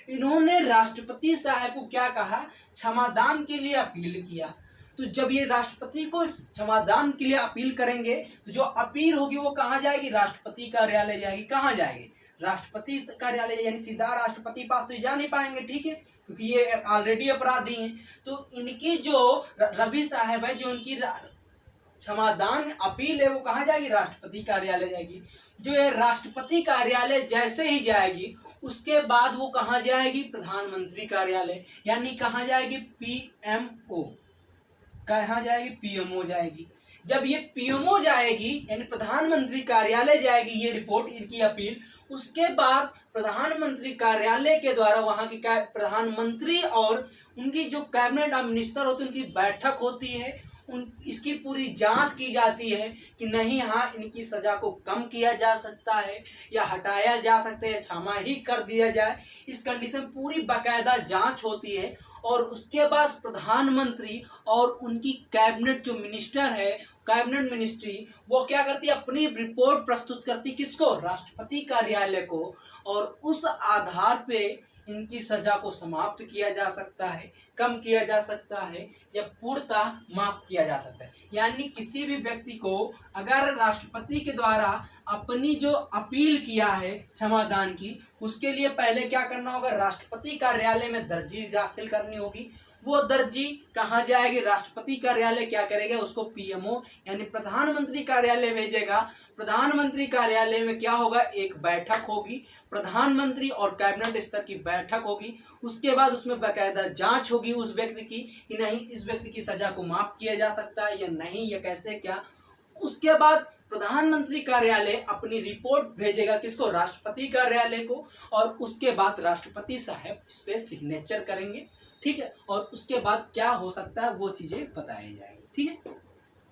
A: इन्होंने राष्ट्रपति साहब को क्या कहा, क्षमादान के लिए अपील किया। तो जब ये राष्ट्रपति को क्षमादान के लिए अपील करेंगे तो जो अपील होगी वो कहाँ जाएगी, राष्ट्रपति कार्यालय जाएगी। कहाँ जाएगी, राष्ट्रपति कार्यालय, यानी सीधा राष्ट्रपति पास तो जा नहीं पाएंगे, ठीक है, क्योंकि ये ऑलरेडी अपराधी हैं। तो इनकी जो रवि साहब है, जो उनकी क्षमादान अपील है, वो कहाँ जाएगी, राष्ट्रपति कार्यालय जाएगी। जो ये राष्ट्रपति कार्यालय जैसे ही जाएगी उसके बाद वो कहाँ जाएगी, प्रधानमंत्री कार्यालय, यानी कहाँ जाएगी, पीएमओ। कहाँ जाएगी, पीएमओ जाएगी। जब ये पीएमओ जाएगी यानी प्रधानमंत्री कार्यालय जाएगी, ये रिपोर्ट इनकी अपील, उसके बाद प्रधानमंत्री कार्यालय के द्वारा वहां की प्रधानमंत्री और उनकी जो कैबिनेट मिनिस्टर होती है उनकी बैठक होती है, इसकी पूरी जांच की जाती है कि नहीं, हाँ, इनकी सजा को कम किया जा सकता है या हटाया जा सकता है, क्षमा ही कर दिया जाए। इस कंडीशन पूरी बाकायदा जांच होती है और उसके बाद प्रधानमंत्री और उनकी कैबिनेट जो मिनिस्टर है, कैबिनेट मिनिस्ट्री, वो क्या करती है, अपनी रिपोर्ट प्रस्तुत करती, किसको, राष्ट्रपति कार्यालय को, और उस आधार पे इनकी सजा को समाप्त किया जा सकता है, कम किया जा सकता है या पूर्णतः माफ किया जा सकता है। यानी किसी भी व्यक्ति को अगर राष्ट्रपति के द्वारा अपनी जो अपील किया है क्षमादान की, उसके लिए पहले क्या करना होगा, राष्ट्रपति कार्यालय में दर्जी दाखिल करनी होगी। वो दर्जी कहाँ जाएगी, राष्ट्रपति कार्यालय क्या करेगा, उसको पीएमओ यानी प्रधानमंत्री कार्यालय भेजेगा। प्रधानमंत्री कार्यालय में क्या होगा, एक बैठक होगी, प्रधानमंत्री और कैबिनेट स्तर की बैठक होगी। उसके बाद उसमें बाकायदा जांच होगी उस व्यक्ति की कि नहीं, इस व्यक्ति की सजा को माफ किया जा सकता है या नहीं, या कैसे क्या। उसके बाद प्रधानमंत्री कार्यालय अपनी रिपोर्ट भेजेगा, किसको, राष्ट्रपति कार्यालय को, और उसके बाद राष्ट्रपति साहब इस पे सिग्नेचर करेंगे, ठीक है। और उसके बाद क्या हो सकता है वो चीजें बताई जाएंगी, ठीक है,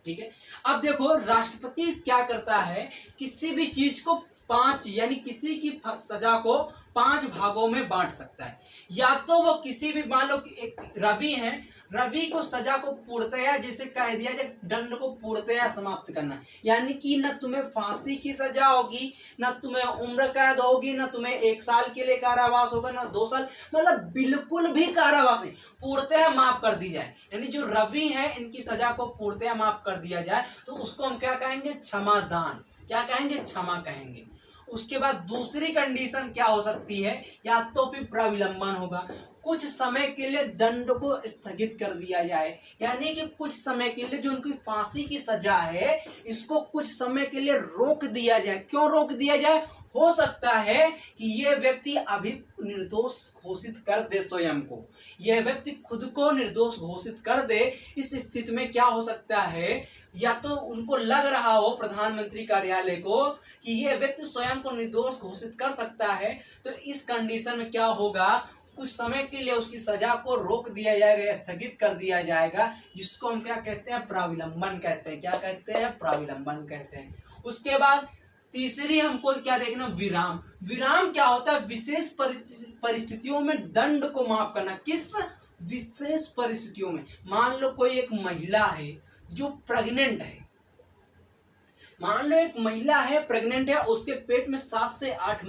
A: ठीक है। अब देखो, राष्ट्रपति क्या करता है, किसी भी चीज को 5 यानी किसी की सजा को 5 भागों में बांट सकता है। या तो वो किसी भी, मान लो कि एक रवि है, रवि को सजा को पूर्णतया जिसे कह दिया जाए, दंड को पूर्णतया समाप्त करना, यानी कि न तुम्हें फांसी की सजा होगी, न तुम्हें उम्र कैद होगी, न तुम्हें 1 साल के लिए कारावास होगा, न 2 साल, मतलब बिल्कुल भी कारावास नहीं, पूर्णतया माफ कर दी जाए। यानी जो रवि है इनकी सजा को पूर्णतया माफ कर दिया जाए तो उसको हम क्या कहेंगे, क्षमादान। क्या कहेंगे, क्षमा कहेंगे। उसके बाद दूसरी कंडीशन क्या हो सकती है, या तो फिर प्रविलंबन होगा, कुछ समय के लिए दंड को स्थगित कर दिया जाए, यानी कि कुछ समय के लिए जो उनकी फांसी की सजा है इसको कुछ समय के लिए रोक दिया जाए। क्यों रोक दिया जाए, हो सकता है कि ये व्यक्ति अभी निर्दोष घोषित कर दे, स्वयं को यह व्यक्ति खुद को निर्दोष घोषित कर दे। इस स्थिति में क्या हो सकता है, या तो उनको लग रहा हो प्रधानमंत्री कार्यालय को कि यह व्यक्ति स्वयं को निर्दोष घोषित कर सकता है, तो इस कंडीशन में क्या होगा, कुछ समय के लिए उसकी सजा को रोक दिया जाएगा या स्थगित कर दिया जाएगा, जिसको हम क्या कहते हैं, प्राविलंबन कहते हैं। क्या कहते हैं, प्राविलंबन कहते हैं। उसके बाद तीसरी हमको क्या देखना, विराम। विराम क्या होता है, विशेष परिस्थितियों में दंड को माफ करना। किस विशेष परिस्थितियों में, मान लो कोई एक महिला है जो प्रेग्नेंट है, मान लो एक महिला है प्रेग्नेंट है, उसके पेट में 7 से 8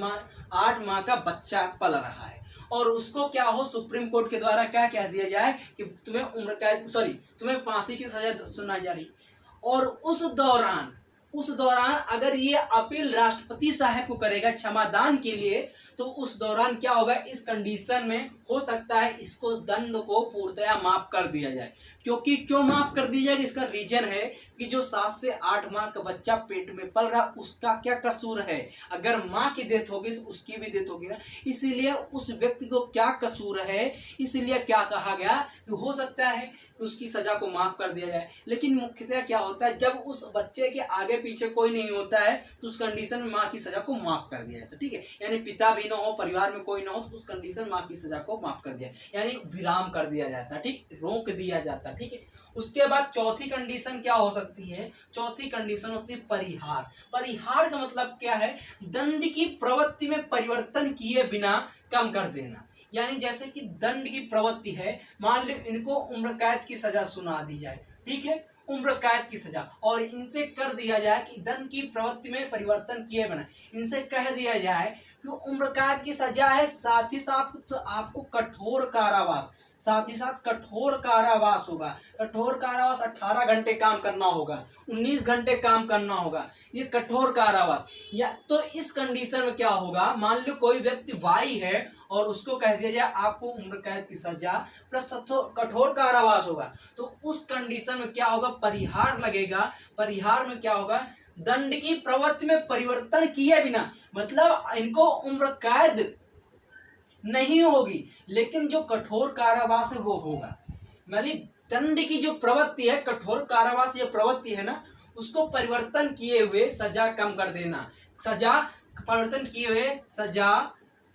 A: माह का बच्चा पल रहा है, और उसको क्या हो, सुप्रीम कोर्ट के द्वारा क्या कह दिया जाए कि तुम्हें उम्र कैद, तुम्हें फांसी की सजा सुनाई जा रही, और उस दौरान अगर ये अपील राष्ट्रपति साहब को करेगा क्षमादान के लिए, तो तो उस दौरान क्या होगा, इस कंडीशन में हो सकता है इसको दंड को पूर्णतया माफ कर दिया जाए। क्योंकि क्यों माफ कर दिया जाएगा, इसका रीजन है कि जो 7 से 8 माह का बच्चा पेट में पल रहा उसका क्या कसूर है। अगर माँ की डेथ होगी तो उसकी भी डेथ होगी ना, इसीलिए उस व्यक्ति को क्या कसूर है, इसलिए क्या कहा गया कि हो सकता है कि उसकी सजा को माफ कर दिया जाए। लेकिन मुख्यतः क्या होता है, जब उस बच्चे के आगे पीछे कोई नहीं होता है तो उस कंडीशन में माँ की सजा को माफ कर दिया जाता है। ठीक है, यानी पिता भी ना हो, परिवार में कोई ना हो, तो उस कंडीशन में माँ की सजा को माफ कर दिया, यानी विराम कर दिया जाता है। ठीक, रोक दिया जाता है। ठीक है, उसके बाद चौथी कंडीशन क्या हो सकती है, चौथी कंडीशन होती है परिहार। परिहार का मतलब क्या है, दंड की प्रवृत्ति में परिवर्तन किए बिना कम कर देना। यानी जैसे कि दंड की प्रवृत्ति है, मान लो इनको उम्र कैद की सजा सुना दी जाए, ठीक है, उम्र कैद की सजा, और इनसे कर दिया जाए कि दंड की प्रवृत्ति में परिवर्तन किए बिना, इनसे कह दिया जाए कि उम्र कैद की सजा है, साथ ही साथ तो आपको कठोर कारावास, साथ ही साथ कठोर कारावास होगा। कठोर कारावास 18 घंटे काम करना होगा, 19 घंटे काम करना होगा, ये कठोर कारावास। या तो इस कंडीशन में क्या होगा, मान लो कोई व्यक्ति वाई है और उसको कह दिया जाए आपको उम्र कैद की सजा प्लस कठोर कारावास होगा, तो उस कंडीशन में क्या होगा, परिहार लगेगा। परिहार में क्या होगा, दंड की प्रवृत्ति में परिवर्तन किए बिना, मतलब इनको उम्र कैद नहीं होगी लेकिन जो कठोर कारावास है वो होगा। यानी दंड की जो प्रवृत्ति है, कठोर कारावास ये प्रवृत्ति है ना, उसको परिवर्तन किए हुए सजा कम कर देना, सजा परिवर्तन किए हुए सजा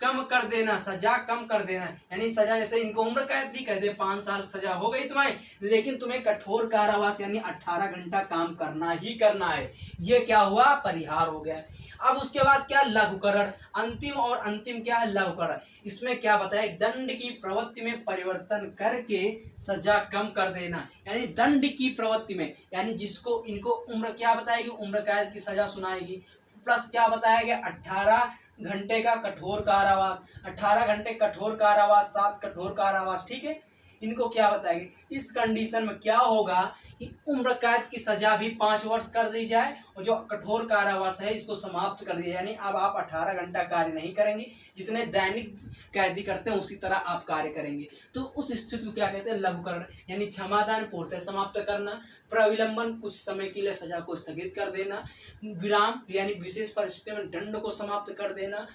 A: कम कर देना, सजा कम कर देना। यानी सजा जैसे इनको उम्र कैद थी, कहते 5 साल सजा हो गई तुम्हारी, लेकिन तुम्हें कठोर कारावास यानी 18 घंटा काम करना ही करना है। ये क्या हुआ, परिहार हो गया। अब उसके बाद क्या, लघुकरण। अंतिम और अंतिम क्या है, लघुकरण। इसमें क्या बताया, दंड की प्रवृत्ति में परिवर्तन करके सजा कम कर देना। यानी दंड की प्रवृत्ति में, यानी जिसको इनको उम्र क्या बताएगी, उम्र कैद की सजा सुनाएगी, प्लस क्या बताया गया, 18 घंटे का कठोर कारावास, 18 घंटे कठोर कारावास, 7 कठोर कारावास। ठीक है, इनको क्या बताएंगे, इस कंडीशन में क्या होगा कि उम्र कैद की सजा भी 5 वर्ष कर दी जाए और जो कठोर कारावास है इसको समाप्त कर दिया। यानी अब आप 18 घंटा कार्य नहीं करेंगे, जितने दैनिक कैदी करते हैं उसी तरह आप कार्य करेंगे। तो उस स्थिति को क्या कहते हैं, लघुकरण। यानी क्षमादान पूर्णतः समाप्त करना, प्रविलंबन कुछ समय के लिए सजा को स्थगित कर देना, विराम यानी विशेष परिस्थिति में दंड को समाप्त कर देना,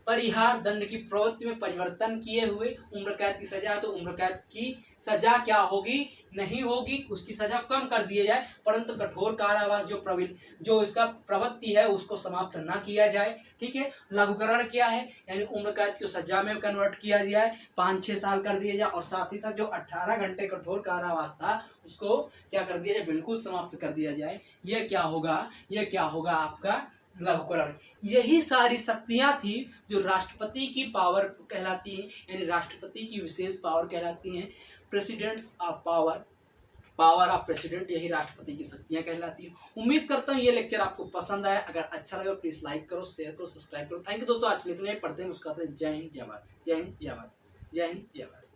A: परिहार दंड की प्रवृत्ति में परिवर्तन किए हुए, उम्र कैद की सजा तो उम्र कैद की सजा क्या होगी, नहीं होगी, उसकी सजा कम कर दिया जाए, परंतु कठोर कारावास जो इसका प्रवृत्ति है उसको समाप्त ना किया जाए। ठीक है, लघुकरण क्या है, यानी उम्र कैद की सजा में कन्वर्ट किया जाए, 5-6 साल कर दिया जाए, और साथ ही साथ जो 18 घंटे कठोर कारावास था उसको क्या कर दिया जाए, बिल्कुल समाप्त कर दिया जाए। ये क्या होगा आपका लघुकरण। यही सारी शक्तियां थी जो राष्ट्रपति की पावर कहलाती हैं, यानी राष्ट्रपति की विशेष पावर कहलाती हैं। Presidents of power of president, यही राष्ट्रपति की शक्तियां कहलाती हैं। उम्मीद करता हूँ ये लेक्चर आपको पसंद आया। अगर अच्छा लगा प्लीज लाइक करो, शेयर करो, सब्सक्राइब करो। थैंक यू दोस्तों, आज के लिए इतना ही। पढ़ते हैं मुस्कुराते हैं। जय हिंद जय भारत, जय हिंद जय भारत, जय हिंद जय भारत।